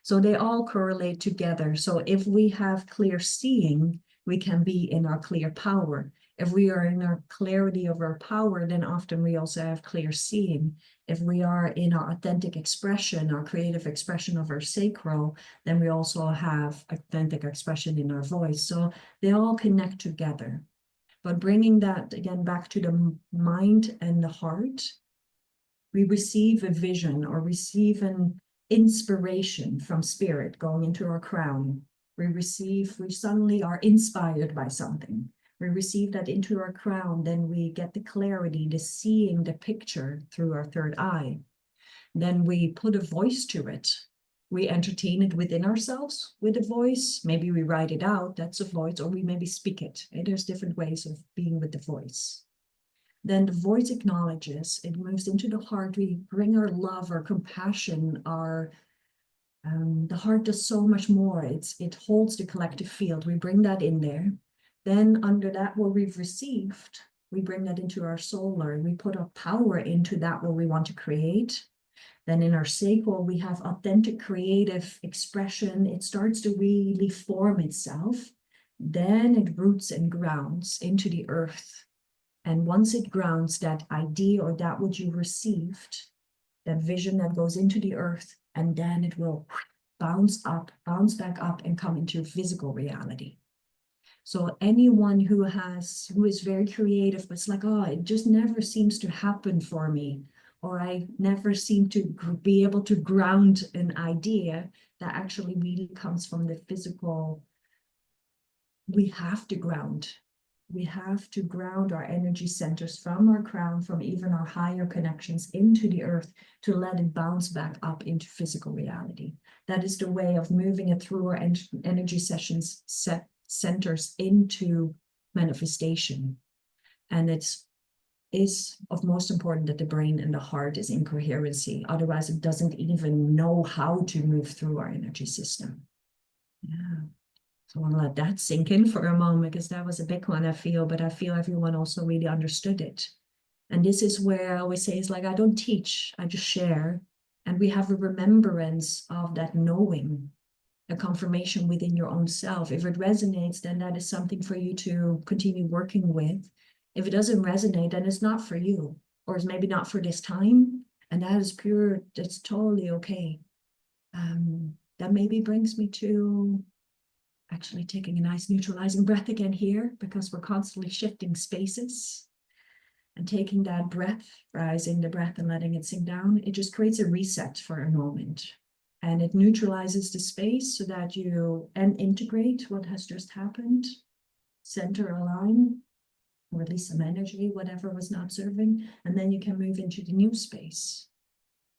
So they all correlate together. So if we have clear seeing, we can be in our clear power. If we are in our clarity of our power, then often we also have clear seeing. If we are in our authentic expression, our creative expression of our sacral, then we also have authentic expression in our voice. So they all connect together. But bringing that again back to the mind and the heart, we receive a vision or receive an inspiration from spirit going into our crown. We suddenly are inspired by something. We receive that into our crown, then we get the clarity, the seeing the picture through our third eye. Then we put a voice to it. We entertain it within ourselves with a voice. Maybe we write it out, that's a voice, or we maybe speak it. And there's different ways of being with the voice. Then the voice acknowledges, it moves into the heart. We bring our love, our compassion, the heart does so much more. It holds the collective field. We bring that in there. Then under that, what we've received, we bring that into our solar. We put our power into that what we want to create. Then in our sacral, we have authentic creative expression. It starts to really form itself. Then it roots and grounds into the earth. And once it grounds, that idea or that what you received, that vision that goes into the earth, and then it will bounce back up and come into physical reality. So anyone who is very creative, but it's like, oh, it just never seems to happen for me, or I never seem to be able to ground an idea that actually really comes from the physical. We have to ground. We have to ground our energy centers from our crown, from even our higher connections into the earth to let it bounce back up into physical reality. That is the way of moving it through our energy centers into manifestation. And it is of most important that the brain and the heart is in coherency. Otherwise, it doesn't even know how to move through our energy system. Yeah. So I want to let that sink in for a moment, because that was a big one, I feel, but I feel everyone also really understood it. And this is where I always say, it's like, I don't teach, I just share. And we have a remembrance of that knowing, a confirmation within your own self. If it resonates, then that is something for you to continue working with. If it doesn't resonate, then it's not for you, or it's maybe not for this time. And that is pure, that's totally okay. That maybe brings me to actually taking a nice neutralizing breath again here, because we're constantly shifting spaces. And taking that breath, rising the breath and letting it sink down, it just creates a reset for a moment. And it neutralizes the space so that you integrate what has just happened, center, align, release some energy, whatever was not serving, and then you can move into the new space.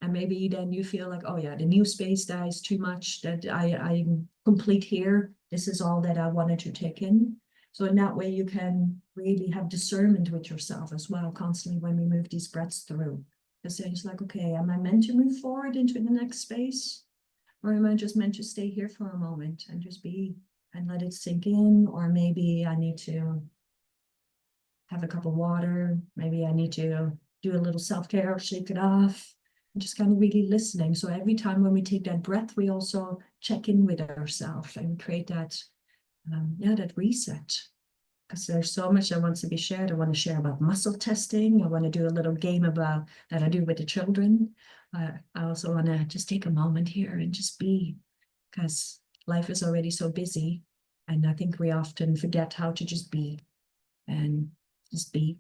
And maybe then you feel like, oh yeah, the new space, that is too much, that I'm complete here. This is all that I wanted to take in. So in that way, you can really have discernment with yourself as well, constantly when we move these breaths through. Because then it's like, okay, am I meant to move forward into the next space? Or am I just meant to stay here for a moment and just be and let it sink in? Or maybe I need to have a cup of water. Maybe I need to do a little self-care, shake it off. And just kind of really listening. So every time when we take that breath, we also check in with ourselves and create that, that reset. Because there's so much that wants to be shared. I want to share about muscle testing. I want to do a little game about that I do with the children. I also want to just take a moment here and just be, because life is already so busy. And I think we often forget how to just be and just be.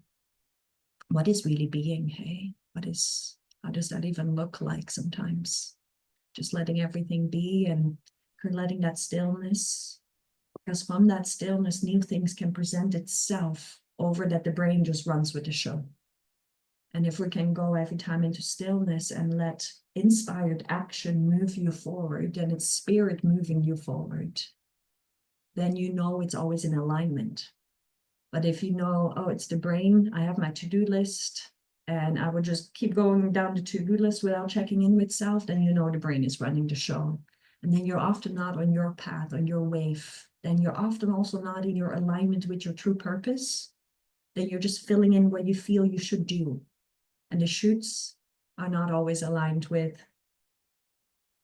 What is really being, hey? How does that even look like sometimes? Just letting everything be and letting that stillness, because from that stillness, new things can present itself over that the brain just runs with the show. And if we can go every time into stillness and let inspired action move you forward, then it's spirit moving you forward. then you know it's always in alignment. But if you know, oh, it's the brain, I have my to-do list, and I would just keep going down the to-do list without checking in with self, then you know the brain is running the show. And then you're often not on your path, on your wave. Then you're often also not in your alignment with your true purpose. Then you're just filling in what you feel you should do. And the shoulds are not always aligned with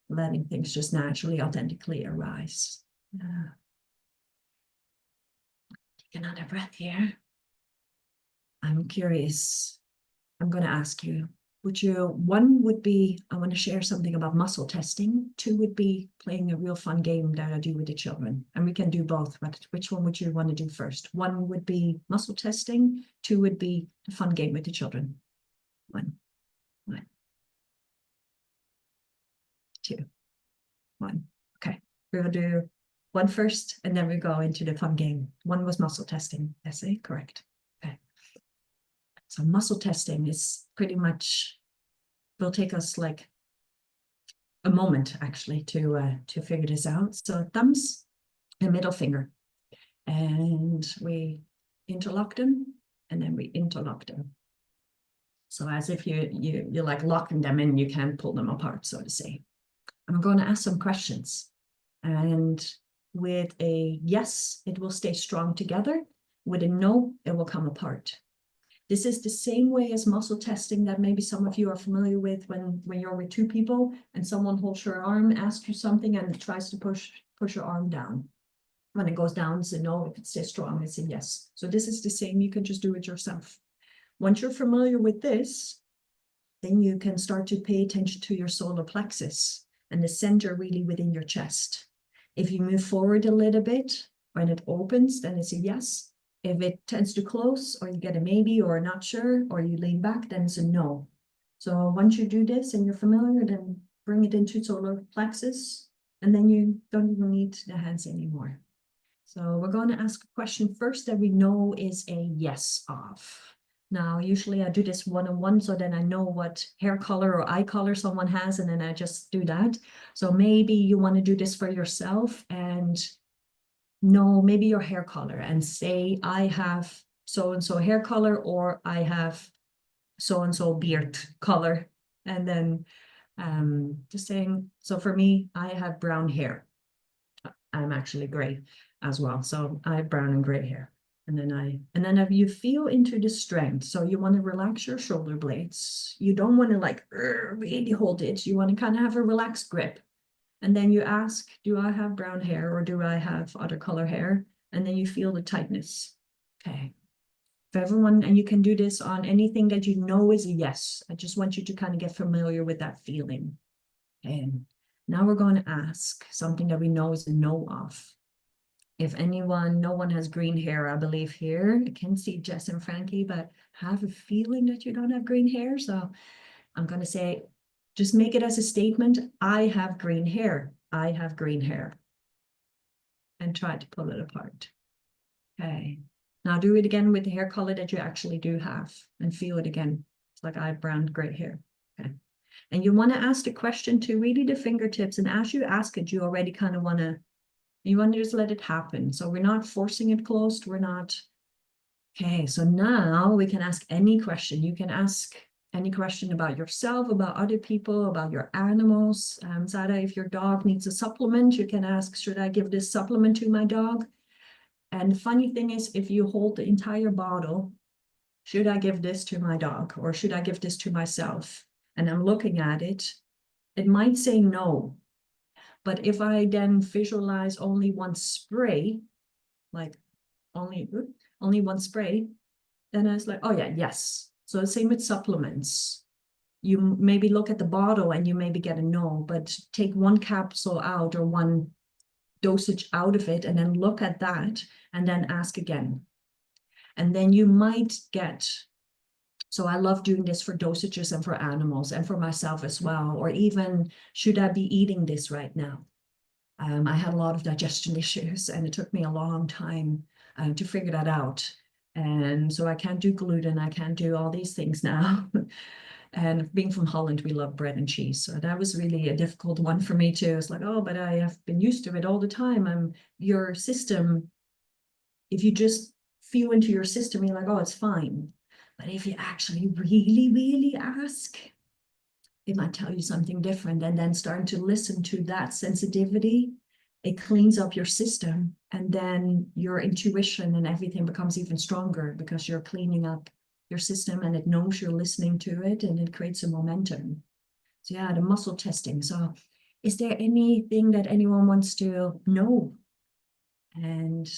letting things just naturally, authentically arise. Take another breath here. I'm curious. I'm going to ask you, one would be, I want to share something about muscle testing. Two would be playing a real fun game that I do with the children. And we can do both, but which one would you want to do first? One would be muscle testing. Two would be a fun game with the children. One, two, one. Okay, we'll do one first, and then we go into the fun game. One was muscle testing. Essay, correct. Okay. So muscle testing is pretty much, will take us like a moment actually to figure this out. So thumbs and middle finger, and we interlock them, and then we interlock them. So as if you're like locking them in, you can't pull them apart, so to say. I'm going to ask some questions, and with a yes, it will stay strong together. With a no, it will come apart. This is the same way as muscle testing that maybe some of you are familiar with when you're with two people and someone holds your arm, asks you something, and tries to push your arm down. When it goes down, it's a no. If it stays strong, it's a yes. So this is the same. You can just do it yourself. Once you're familiar with this, then you can start to pay attention to your solar plexus and the center really within your chest. If you move forward a little bit, when it opens, then it's a yes. If it tends to close, or you get a maybe or a not sure, or you lean back, then it's a no. So once you do this and you're familiar, then bring it into solar plexus, and then you don't even need the hands anymore. So we're going to ask a question first that we know is a yes of. Now, usually I do this one-on-one, so then I know what hair color or eye color someone has, and then I just do that. So maybe you want to do this for yourself and know maybe your hair color and say, I have so-and-so hair color, or I have so-and-so beard color. And then just saying, so for me, I have brown hair. I'm actually gray as well. So I have brown and gray hair. And then if you feel into the strength, so you want to relax your shoulder blades. You don't want to like really hold it. You want to kind of have a relaxed grip. And then you ask, do I have brown hair or do I have other color hair? And then you feel the tightness. Okay. If everyone, and you can do this on anything that you know is a yes. I just want you to kind of get familiar with that feeling. And now we're going to ask something that we know is a no of. If no one has green hair, I believe here. I can see Jess and Frankie, but I have a feeling that you don't have green hair. So I'm going to say, just make it as a statement. I have green hair. I have green hair. And try to pull it apart. Okay. Now do it again with the hair color that you actually do have and feel it again. It's like I have brown, gray hair. Okay. And you want to ask the question to really the fingertips. And as you ask it, you already kind of want to just let it happen. So we're not forcing it closed. We're not. Okay. So now we can ask any question. You can ask any question about yourself, about other people, about your animals. Zara, if your dog needs a supplement, you can ask, should I give this supplement to my dog? And the funny thing is, if you hold the entire bottle, should I give this to my dog or should I give this to myself? And I'm looking at it, it might say no. But if I then visualize only one spray, like only one spray, then I was like, oh yeah, yes. So the same with supplements. You maybe look at the bottle and you maybe get a no, but take one capsule out or one dosage out of it and then look at that and then ask again. And then you might get, so I love doing this for dosages and for animals and for myself as well, or even should I be eating this right now? I had a lot of digestion issues and it took me a long time to figure that out. And so I can't do gluten, I can't do all these things now. And being from Holland, we love bread and cheese. So that was really a difficult one for me too. It's like, oh, but I have been used to it all the time. Your system, if you just feel into your system, you're like, oh, it's fine. But if you actually really, really ask, it might tell you something different. And then starting to listen to that sensitivity, it cleans up your system. And then your intuition and everything becomes even stronger because you're cleaning up your system and it knows you're listening to it and it creates a momentum. So yeah, the muscle testing. So is there anything that anyone wants to know and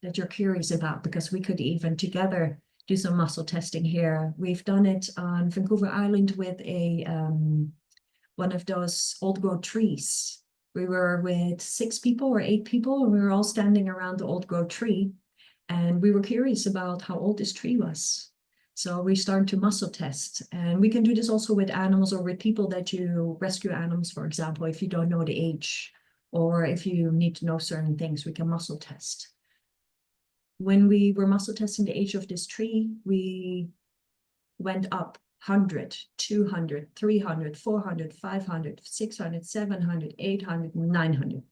that you're curious about? Because we could even together do some muscle testing here. We've done it on Vancouver Island with a one of those old growth trees. We were with 6 people or 8 people, and we were all standing around the old growth tree. And we were curious about how old this tree was. So we started to muscle test. And we can do this also with animals or with people that you rescue animals, for example, if you don't know the age or if you need to know certain things, we can muscle test. When we were muscle testing the age of this tree, we went up 100, 200, 300, 400, 500, 600, 700, 800, 900.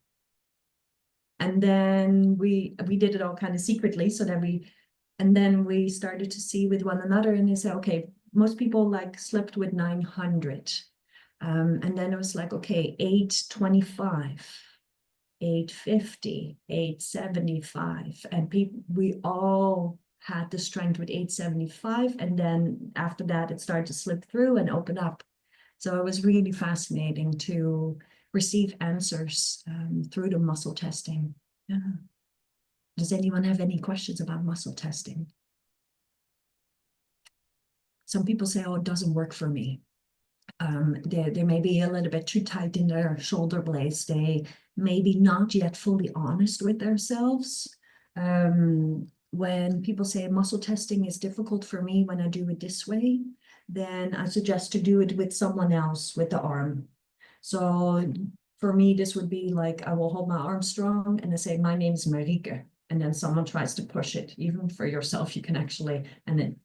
And then we did it all kind of secretly so that and then we started to see with one another and they said, okay, most people like slept with 900. And then it was like, okay, 825, 850, 875. And we all had the strength with 875. And then after that, it started to slip through and open up. So it was really fascinating to receive answers through the muscle testing. Yeah. Does anyone have any questions about muscle testing? Some people say, oh, it doesn't work for me. They may be a little bit too tight in their shoulder blades. They may be not yet fully honest with themselves. When people say muscle testing is difficult for me when I do it this way, then I suggest to do it with someone else with the arm. So for me, this would be like, I will hold my arm strong and I say, my name is Marieke. And then someone tries to push it. Even for yourself, you can actually, and then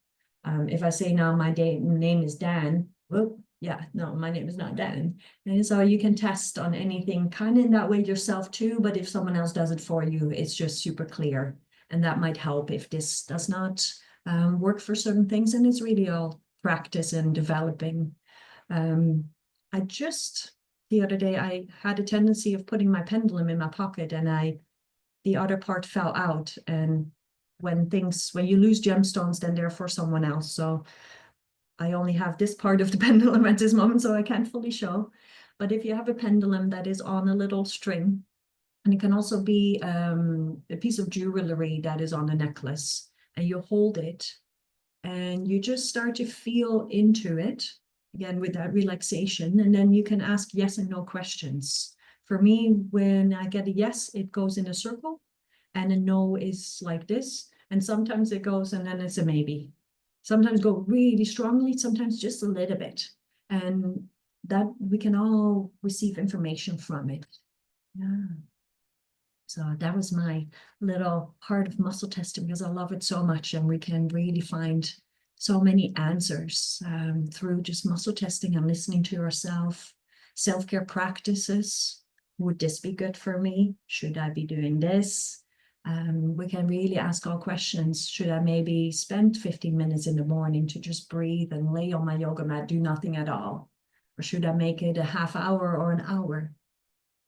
if I say now my name is Dan, well, yeah, no, my name is not Dan. And so you can test on anything kind of in that way yourself too, but if someone else does it for you, it's just super clear. And that might help if this does not work for certain things. And it's really all practice and developing. The other day, I had a tendency of putting my pendulum in my pocket and the other part fell out. And when you lose gemstones, then they're for someone else. So I only have this part of the pendulum at this moment, so I can't fully show. But if you have a pendulum that is on a little string, and it can also be a piece of jewelry that is on a necklace, and you hold it, and you just start to feel into it, again, with that relaxation, and then you can ask yes and no questions. For me, when I get a yes, it goes in a circle, and a no is like this, and sometimes it goes, and then it's a maybe. Sometimes go really strongly, sometimes just a little bit. And that we can all receive information from it. Yeah. So that was my little part of muscle testing because I love it so much and we can really find so many answers through just muscle testing and listening to yourself. Self-care practices. Would this be good for me? Should I be doing this? We can really ask all questions. Should I maybe spend 15 minutes in the morning to just breathe and lay on my yoga mat, do nothing at all? Or should I make it a half hour or an hour?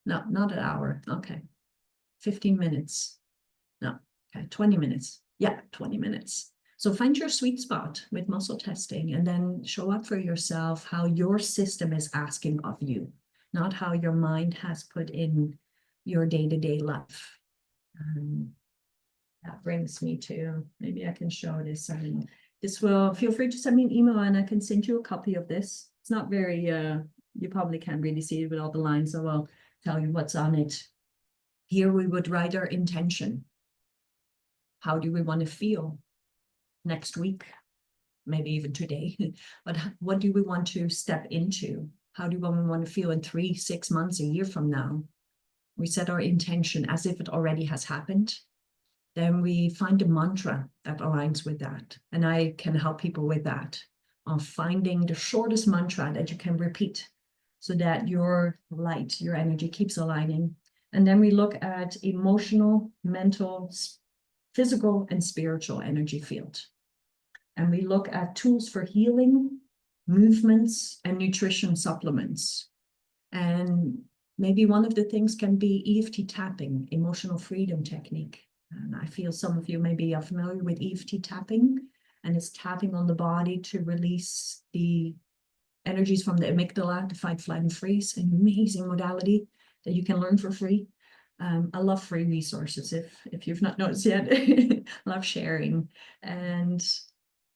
No, not an hour. Okay. 15 minutes. No. Okay. 20 minutes. Yeah, 20 minutes. So find your sweet spot with muscle testing and then show up for yourself how your system is asking of you, not how your mind has put in your day-to-day life. That brings me to, maybe I can show this. I mean, this will, feel free to send me an email and I can send you a copy of this. It's not very, you probably can't really see it with all the lines, so I'll tell you what's on it. Here we would write our intention. How do we want to feel next week? Maybe even today, but what do we want to step into? How do we want to feel in 3, 6 months, a year from now? We set our intention as if it already has happened. Then we find a mantra that aligns with that. And I can help people with that of finding the shortest mantra that you can repeat so that your light, your energy keeps aligning. And then we look at emotional, mental, physical, and spiritual energy field. And we look at tools for healing, movements, and nutrition supplements. And maybe one of the things can be EFT tapping, emotional freedom technique. And I feel some of you maybe are familiar with EFT tapping, and it's tapping on the body to release the energies from the amygdala to fight, flight, and freeze. An amazing modality that you can learn for free. I love free resources. If you've not noticed yet, I love sharing. And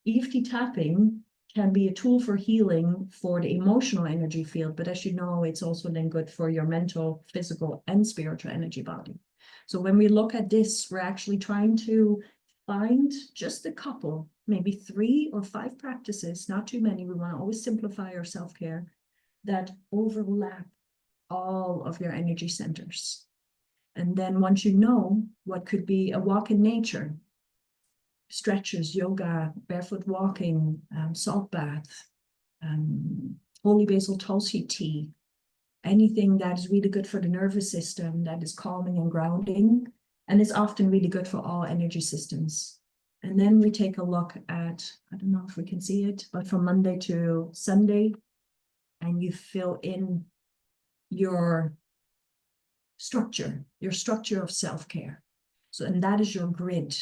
EFT tapping can be a tool for healing for the emotional energy field, but as you know, it's also then good for your mental, physical, and spiritual energy body. So when we look at this, we're actually trying to find just a couple, maybe 3 or 5 practices, not too many. We want to always simplify our self-care that overlap all of your energy centers. And then once you know what could be a walk in nature, stretches, yoga, barefoot walking, salt bath, holy basil tulsi tea, anything that is really good for the nervous system, that is calming and grounding, and is often really good for all energy systems. And then we take a look at, I don't know if we can see it, but from Monday to Sunday, and you fill in your structure of self-care. So, and that is your grid.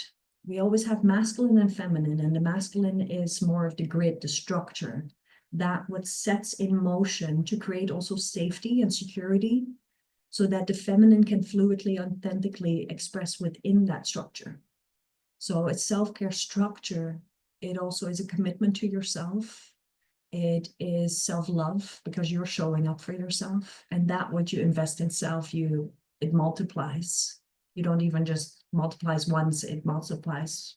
We always have masculine and feminine, and the masculine is more of the grid, the structure, that what sets in motion to create also safety and security, so that the feminine can fluidly, authentically express within that structure. So it's self-care structure. It also is a commitment to yourself. It is self-love because you're showing up for yourself, and that what you invest in self, it multiplies. You don't even just multiplies once, it multiplies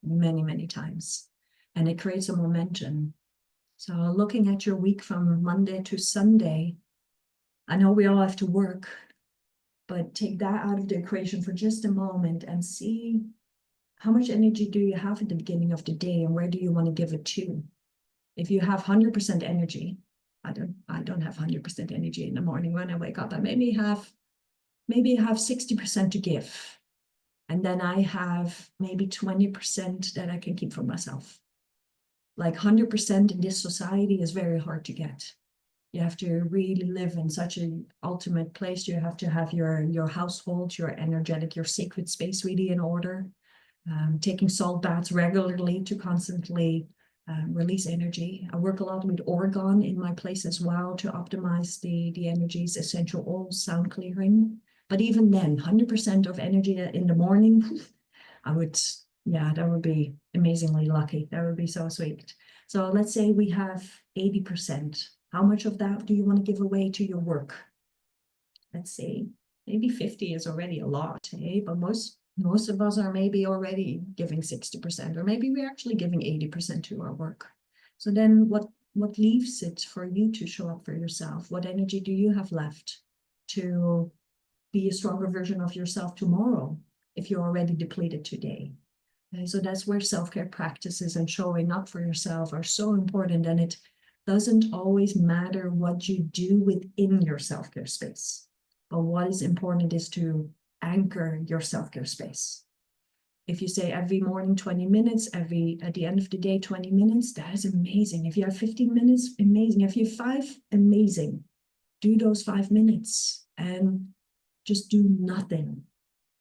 many, many times. And it creates a momentum. So looking at your week from Monday to Sunday, I know we all have to work, but take that out of the equation for just a moment and see how much energy do you have at the beginning of the day, and where do you want to give it to? If you have 100% energy, I don't have 100% energy in the morning when I wake up. I maybe have 60% to give. And then I have maybe 20% that I can keep for myself. Like 100% in this society is very hard to get. You have to really live in such an ultimate place. You have to have your household, your energetic, your sacred space really in order. Taking salt baths regularly to constantly release energy. I work a lot with orgone in my place as well to optimize the energies, essential oils, sound clearing. But even then, 100% of energy in the morning, that would be amazingly lucky. That would be so sweet. So let's say we have 80%. How much of that do you want to give away to your work? Let's say maybe 50 is already a lot, eh? But most of us are maybe already giving 60%, or maybe we're actually giving 80% to our work. So then what leaves it for you to show up for yourself? What energy do you have left to be a stronger version of yourself tomorrow if you're already depleted today? And so that's where self-care practices and showing up for yourself are so important. And it doesn't always matter what you do within your self-care space, but what is important is to anchor your self-care space. If you say every morning 20 minutes, at the end of the day 20 minutes, that is amazing. If you have 15 minutes, amazing. If you have 5, amazing. Do those 5 minutes and just do nothing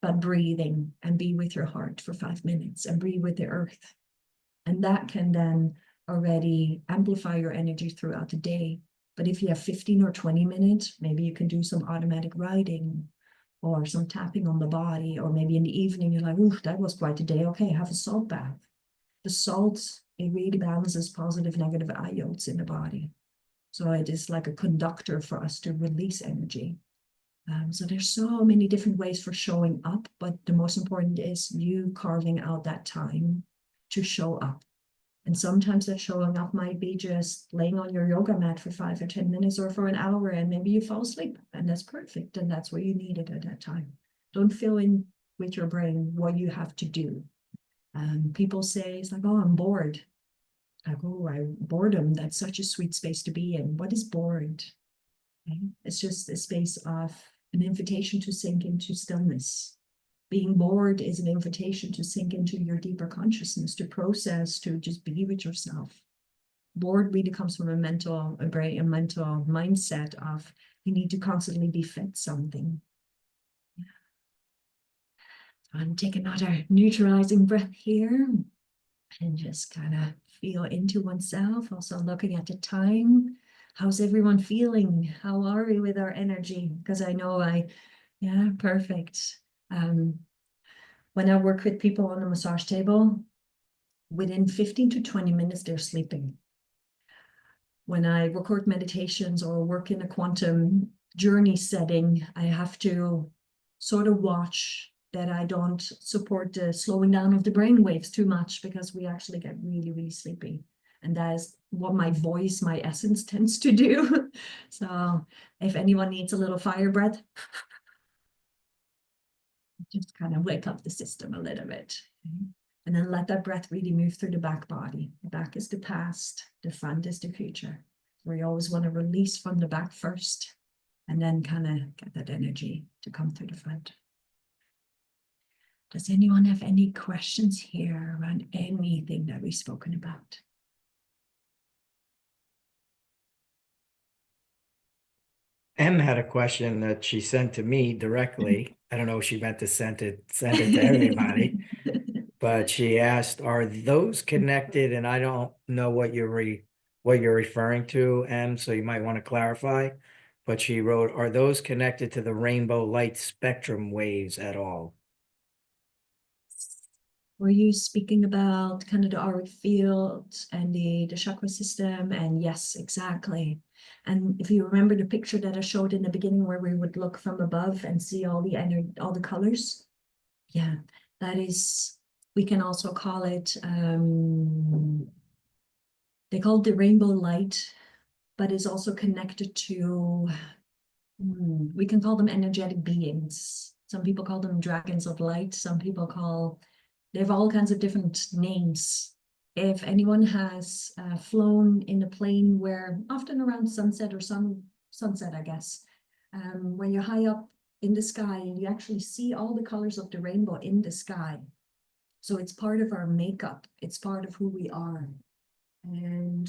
but breathing and be with your heart for 5 minutes and breathe with the earth. And that can then already amplify your energy throughout the day. But if you have 15 or 20 minutes, maybe you can do some automatic writing or some tapping on the body, or maybe in the evening you're like, ooh, that was quite a day. Okay, have a salt bath. The salt, it really balances positive, negative ions in the body. So it is like a conductor for us to release energy. So there's so many different ways for showing up, but the most important is you carving out that time to show up. And sometimes that showing up might be just laying on your yoga mat for 5 or 10 minutes or for an hour, and maybe you fall asleep, and that's perfect. And that's where you need it at that time. Don't fill in with your brain what you have to do. People say, it's like, oh, I'm bored. Boredom, that's such a sweet space to be in. What is bored? Okay? It's just a space of an invitation to sink into stillness. Being bored is an invitation to sink into your deeper consciousness, to process, to just be with yourself. Bored really comes from a mental mindset of you need to constantly be fed something. And take another neutralizing breath here and just kind of feel into oneself. Also looking at the time. How's everyone feeling? How are we with our energy? Because I know yeah, perfect. When I work with people on the massage table, within 15 to 20 minutes, they're sleeping. When I record meditations or work in a quantum journey setting, I have to sort of watch that I don't support the slowing down of the brain waves too much, because we actually get really, really sleepy. And that is what my voice, my essence tends to do. So if anyone needs a little fire breath, just kind of wake up the system a little bit. And then let that breath really move through the back body. The back is the past, the front is the future. We always want to release from the back first, and then kind of get that energy to come through the front. Does anyone have any questions here around anything that we've spoken about? Em had a question that she sent to me directly. I don't know if she meant to send it to everybody, but she asked, "Are those connected?" And I don't know what you're referring to, Em, so you might want to clarify. But she wrote, "Are those connected to the rainbow light spectrum waves at all?" Were you speaking about kind of the auric field and the chakra system? And yes, exactly. And if you remember the picture that I showed in the beginning where we would look from above and see all the colors, yeah, that is, we can also call it, they call it the rainbow light, but is also connected to, we can call them energetic beings. Some people call them dragons of light. Some people they have all kinds of different names. If anyone has flown in a plane where often around sunset or sunset, I guess, when you're high up in the sky and you actually see all the colors of the rainbow in the sky. So it's part of our makeup. It's part of who we are. And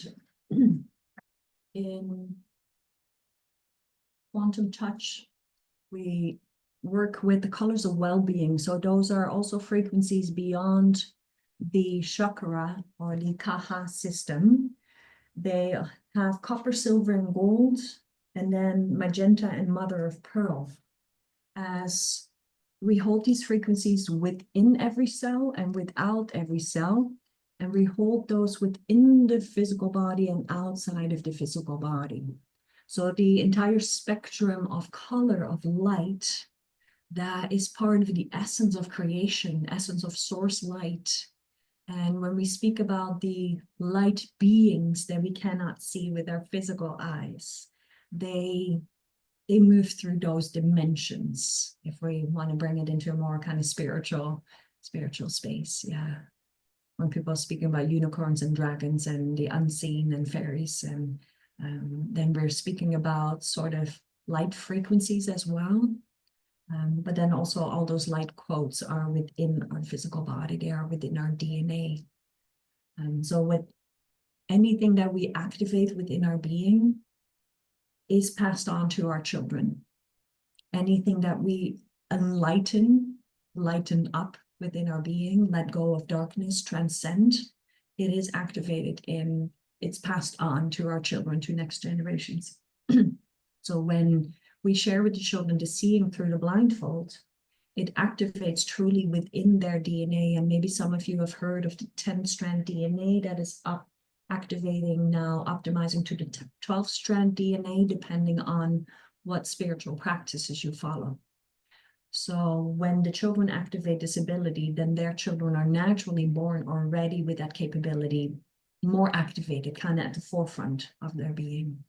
in quantum touch, we work with the colors of well-being. So those are also frequencies beyond the chakra or the kaha system. They have copper, silver, and gold, and then magenta and mother of pearl. As we hold these frequencies within every cell and without every cell, and we hold those within the physical body and outside of the physical body. So the entire spectrum of color of light, that is part of the essence of creation, essence of source light. And when we speak about the light beings that we cannot see with our physical eyes, they move through those dimensions, if we want to bring it into a more kind of spiritual space. Yeah. When people are speaking about unicorns and dragons and the unseen and fairies, and then we're speaking about sort of light frequencies as well. But then also all those light quotes are within our physical body. They are within our DNA. So with anything that we activate within our being is passed on to our children. Anything that we lighten up within our being, let go of darkness, transcend, it is activated it's passed on to our children, to next generations. So when we share with the children the seeing through the blindfold, it activates truly within their DNA. And maybe some of you have heard of the 10-strand DNA that is activating now, optimizing to the 12-strand DNA, depending on what spiritual practices you follow. So when the children activate this ability, then their children are naturally born already with that capability, more activated, kind of at the forefront of their being.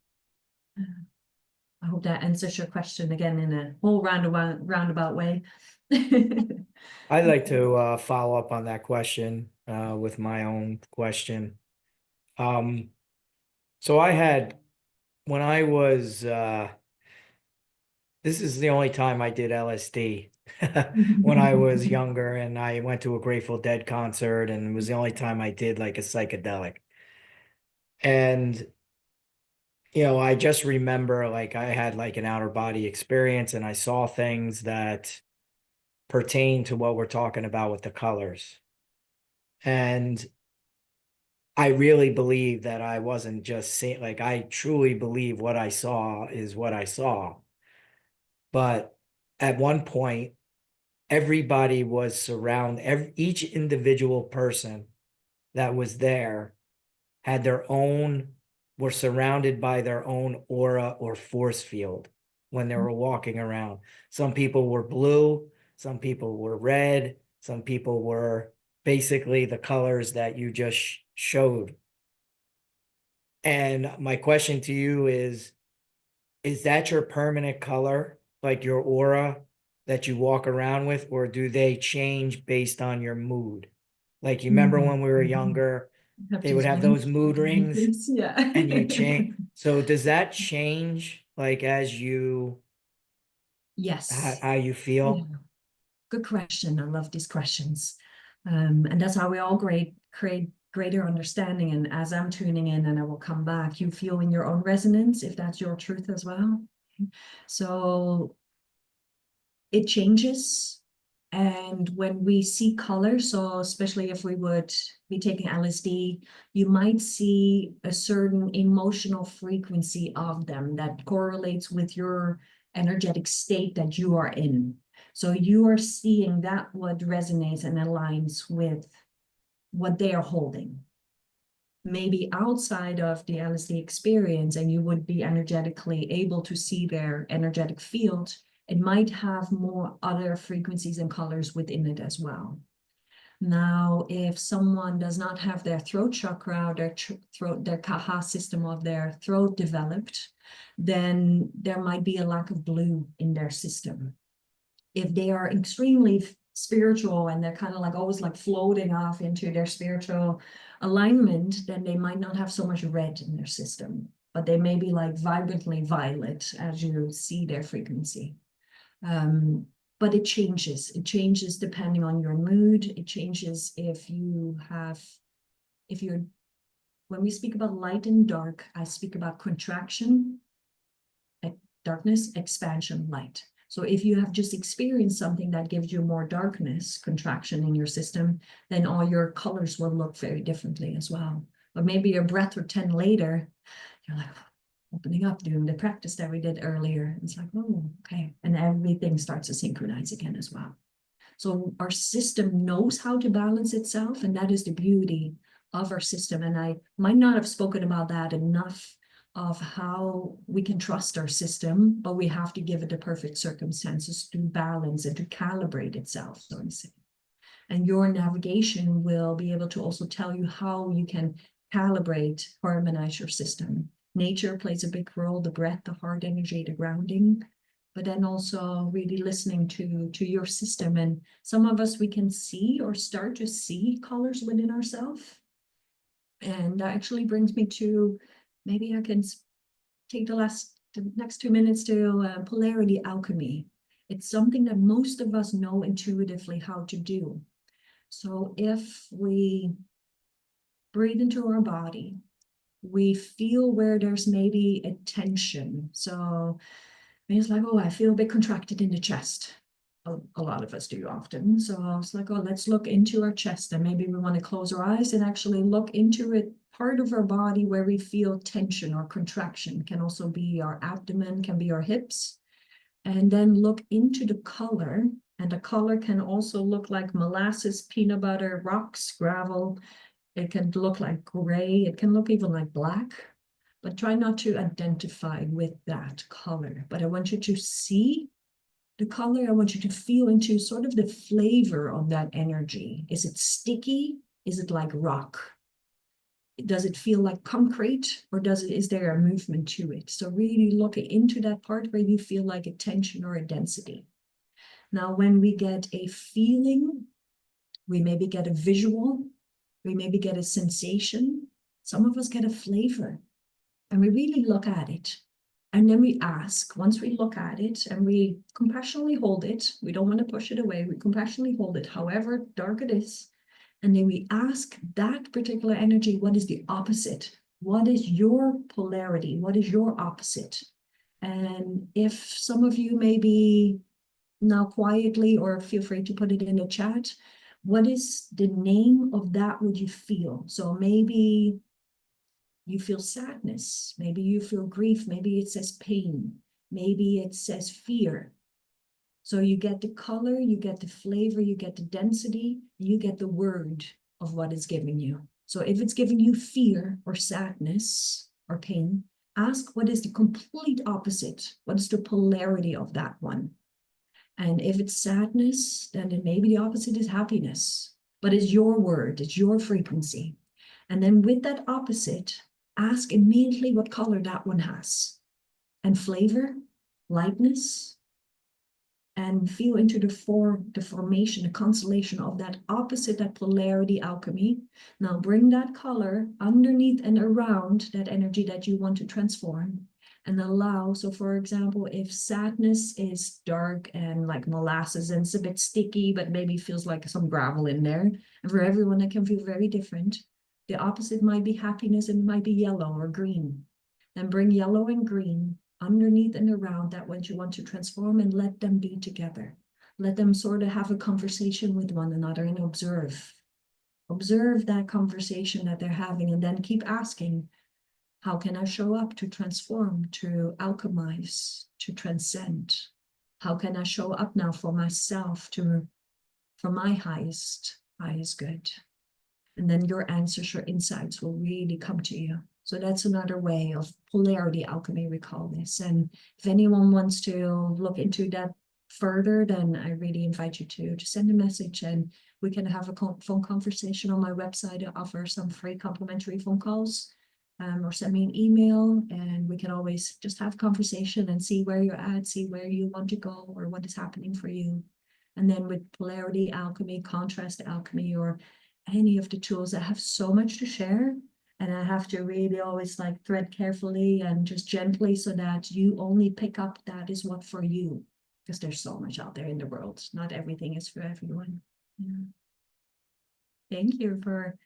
I hope that answers your question again in a whole roundabout way. I'd like to follow up on that question with my own question. So I had, when I was, this is the only time I did LSD when I was younger, and I went to a Grateful Dead concert, and it was the only time I did like a psychedelic. And, I just remember like I had like an outer body experience and I saw things that pertain to what we're talking about with the colors. And I really believe that I wasn't just seeing, like, I truly believe what I saw is what I saw. But at one point, everybody was each individual person that was there had were surrounded by their own aura or force field when they were walking around. Some people were blue, some people were red, some people were basically the colors that you just showed. And my question to you is that your permanent color, like your aura that you walk around with, or do they change based on your mood? Like, you remember when we were younger, Have they would these have those mood rings rings, yeah. and you change. So does that change like as you, Yes. how you Yeah. feel? Good question. I love these questions. And that's how we all create greater understanding. And as I'm tuning in and I will come back, you feel in your own resonance, if that's your truth as well. So it changes. And when we see color, so especially if we would be taking LSD, you might see a certain emotional frequency of them that correlates with your energetic state that you are in. So you are seeing that what resonates and aligns with what they are holding. Maybe outside of the LSD experience, and you would be energetically able to see their energetic field, it might have more other frequencies and colors within it as well. Now, if someone does not have their throat chakra, their kaha system of their throat developed, then there might be a lack of blue in their system. If they are extremely spiritual and they're kind of like always like floating off into their spiritual alignment, then they might not have so much red in their system, but they may be like vibrantly violet as you see their frequency. But it changes. It changes depending on your mood. It changes if you're, when we speak about light and dark, I speak about contraction, darkness, expansion, light. So if you have just experienced something that gives you more darkness, contraction in your system, then all your colors will look very differently as well. But maybe a breath or 10 later, you're like opening up, doing the practice that we did earlier. It's like, oh, okay. And everything starts to synchronize again as well. So our system knows how to balance itself, and that is the beauty of our system. And I might not have spoken about that enough, of how we can trust our system, but we have to give it the perfect circumstances to balance and to calibrate itself, so to say. And your navigation will be able to also tell you how you can calibrate, harmonize your system. Nature plays a big role, the breath, the heart energy, the grounding, but then also really listening to your system. And some of us, we can see or start to see colors within ourselves. And that actually brings me to, maybe I can take the next 2 minutes to polarity alchemy. It's something that most of us know intuitively how to do. So if we breathe into our body, we feel where there's maybe a tension. So it's like, oh, I feel a bit contracted in the chest. A lot of us do often. So I was like, oh, let's look into our chest, and maybe we want to close our eyes and actually look into it. Part of our body where we feel tension or contraction can also be our abdomen, can be our hips. And then look into the color. And the color can also look like molasses, peanut butter, rocks, gravel. It can look like gray. It can look even like black. But try not to identify with that color. But I want you to see the color. I want you to feel into sort of the flavor of that energy. Is it sticky? Is it like rock? Does it feel like concrete, or is there a movement to it? So really look into that part where you feel like a tension or a density. Now, when we get a feeling, we maybe get a visual, we maybe get a sensation. Some of us get a flavor, and we really look at it. And then we ask, once we look at it and we compassionately hold it, we don't want to push it away, we compassionately hold it, however dark it is. And then we ask that particular energy, what is the opposite? What is your polarity? What is your opposite? And if some of you maybe now quietly, or feel free to put it in the chat, what is the name of that would you feel? So maybe you feel sadness, maybe you feel grief, maybe it says pain, maybe it says fear. So you get the color, you get the flavor, you get the density, you get the word of what it's giving you. So if it's giving you fear or sadness or pain, ask what is the complete opposite? What is the polarity of that one? And if it's sadness, then maybe the opposite is happiness, but it's your word, it's your frequency. And then with that opposite, ask immediately what color that one has. And flavor, lightness, and feel into the formation, the constellation of that opposite, that polarity alchemy. Now bring that color underneath and around that energy that you want to transform, and allow. So for example, if sadness is dark and like molasses and it's a bit sticky, but maybe feels like some gravel in there, and for everyone it can feel very different. The opposite might be happiness, and it might be yellow or green. Then bring yellow and green underneath and around that what you want to transform, and let them be together. Let them sort of have a conversation with one another and observe. Observe that conversation that they're having, and then keep asking, how can I show up to transform, to alchemize, to transcend? How can I show up now for myself, for my highest good? And then your answers, your insights will really come to you. So that's another way of polarity alchemy, we call this. And if anyone wants to look into that further, then I really invite you to send a message, and we can have a phone conversation on my website. I offer some free complimentary phone calls, or send me an email, and we can always just have a conversation and see where you're at, see where you want to go, or what is happening for you. And then with polarity alchemy, contrast alchemy, or any of the tools, I have so much to share. And I have to really always like thread carefully and just gently, so that you only pick up that is what for you, because there's so much out there in the world. Not everything is for everyone. Yeah. Thank you for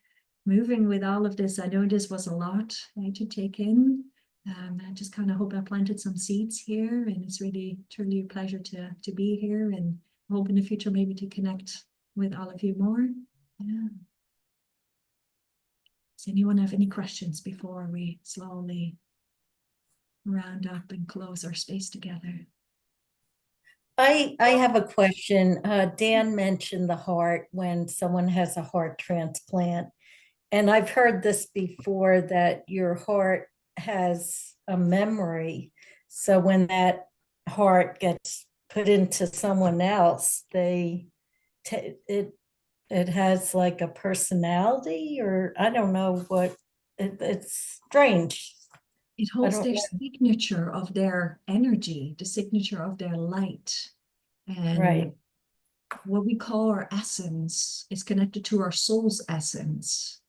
moving with all of this. I know this was a lot to take in. I just kind of hope I planted some seeds here, and it's really truly a pleasure to be here, and hope in the future maybe to connect with all of you more. Yeah. Does anyone have any questions before we slowly round up and close our space together? I have a question. Dan mentioned the heart when someone has a heart transplant. And I've heard this before, that your heart has a memory. So when that heart gets put into someone else, it has like a personality, or I don't know what, it's strange. It holds their signature of their energy, the signature of their light. And Right. what we call our essence is connected to our soul's essence.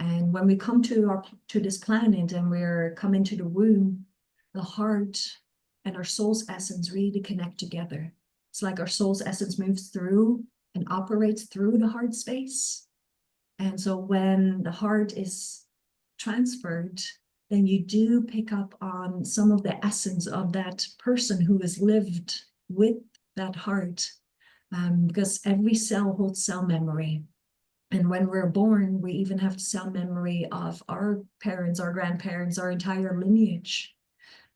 And when we come to this planet and we're coming to the womb, the heart and our soul's essence really connect together. It's like our soul's essence moves through and operates through the heart space. And so when the heart is transferred, then you do pick up on some of the essence of that person who has lived with that heart, because every cell holds cell memory. And when we're born, we even have cell memory of our parents, our grandparents, our entire lineage.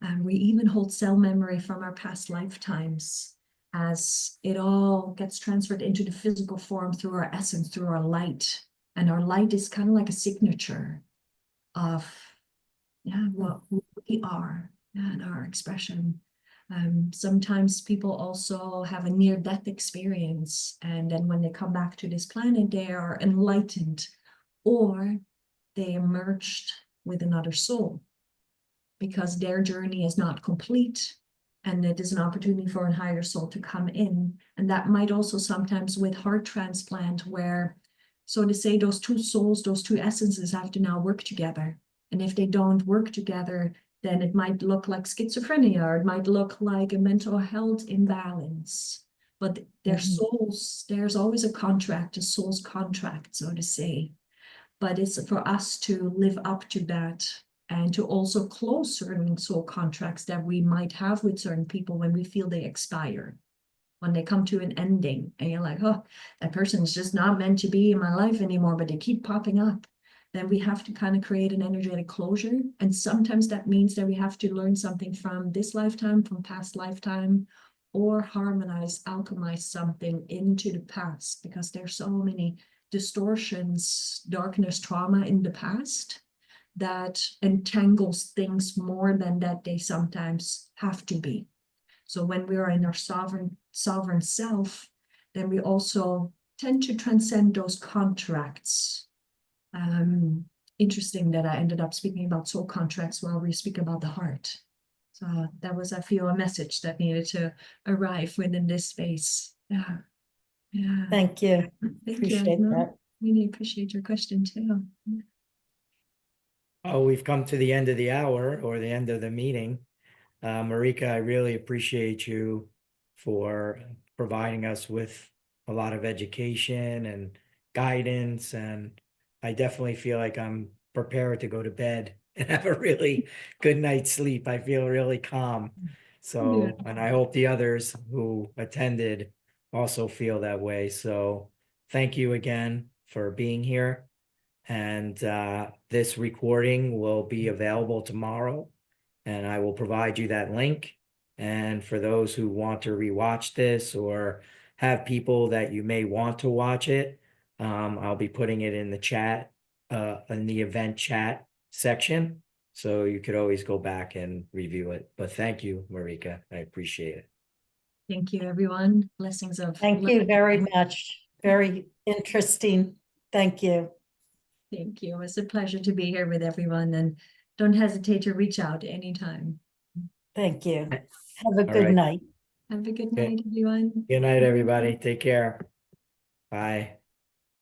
And we even hold cell memory from our past lifetimes, as it all gets transferred into the physical form through our essence, through our light. And our light is kind of like a signature of what we are and our expression. Sometimes people also have a near-death experience, and then when they come back to this planet, they are enlightened, or they emerged with another soul, because their journey is not complete, and it is an opportunity for a higher soul to come in. And that might also sometimes with heart transplant, where So to say those two souls, those two essences have to now work together. And if they don't work together, then it might look like schizophrenia, or it might look like a mental health imbalance. But their souls, there's always a contract, a soul's contract, so to say. But it's for us to live up to that and to also close certain soul contracts that we might have with certain people when we feel they expire, when they come to an ending, and you're like, oh, that person's just not meant to be in my life anymore, but they keep popping up. Then we have to kind of create an energetic closure. And sometimes that means that we have to learn something from this lifetime, from past lifetime, or harmonize, alchemize something into the past, because there's so many distortions, darkness, trauma in the past that entangles things more than that they sometimes have to be. So when we are in our sovereign self, then we also tend to transcend those contracts. Interesting that I ended up speaking about soul contracts while we speak about the heart. So that was, I feel, a message that needed to arrive within this space. Yeah. Yeah. Thank you. Thank Appreciate you. that. Really appreciate your question too. Oh, we've come to the end of the hour, or the end of the meeting. Marika, I really appreciate you for providing us with a lot of education and guidance. And I definitely feel like I'm prepared to go to bed and have a really good night's sleep. I feel really calm. So, and I hope the others who attended also feel that way. So thank you again for being here. And this recording will be available tomorrow, and I will provide you that link. And for those who want to rewatch this, or have people that you may want to watch it, I'll be putting it in the chat, in the event chat section. So you could always go back and review it. But thank you, Marika. I appreciate it. Thank you, everyone. Blessings of Thank you very much. Very interesting. Thank you. Thank you. It's a pleasure to be here with everyone, and don't hesitate to reach out anytime. Thank you. Have a All good right. night. Have a good Okay. night, everyone. Good night, everybody. Take care. Bye.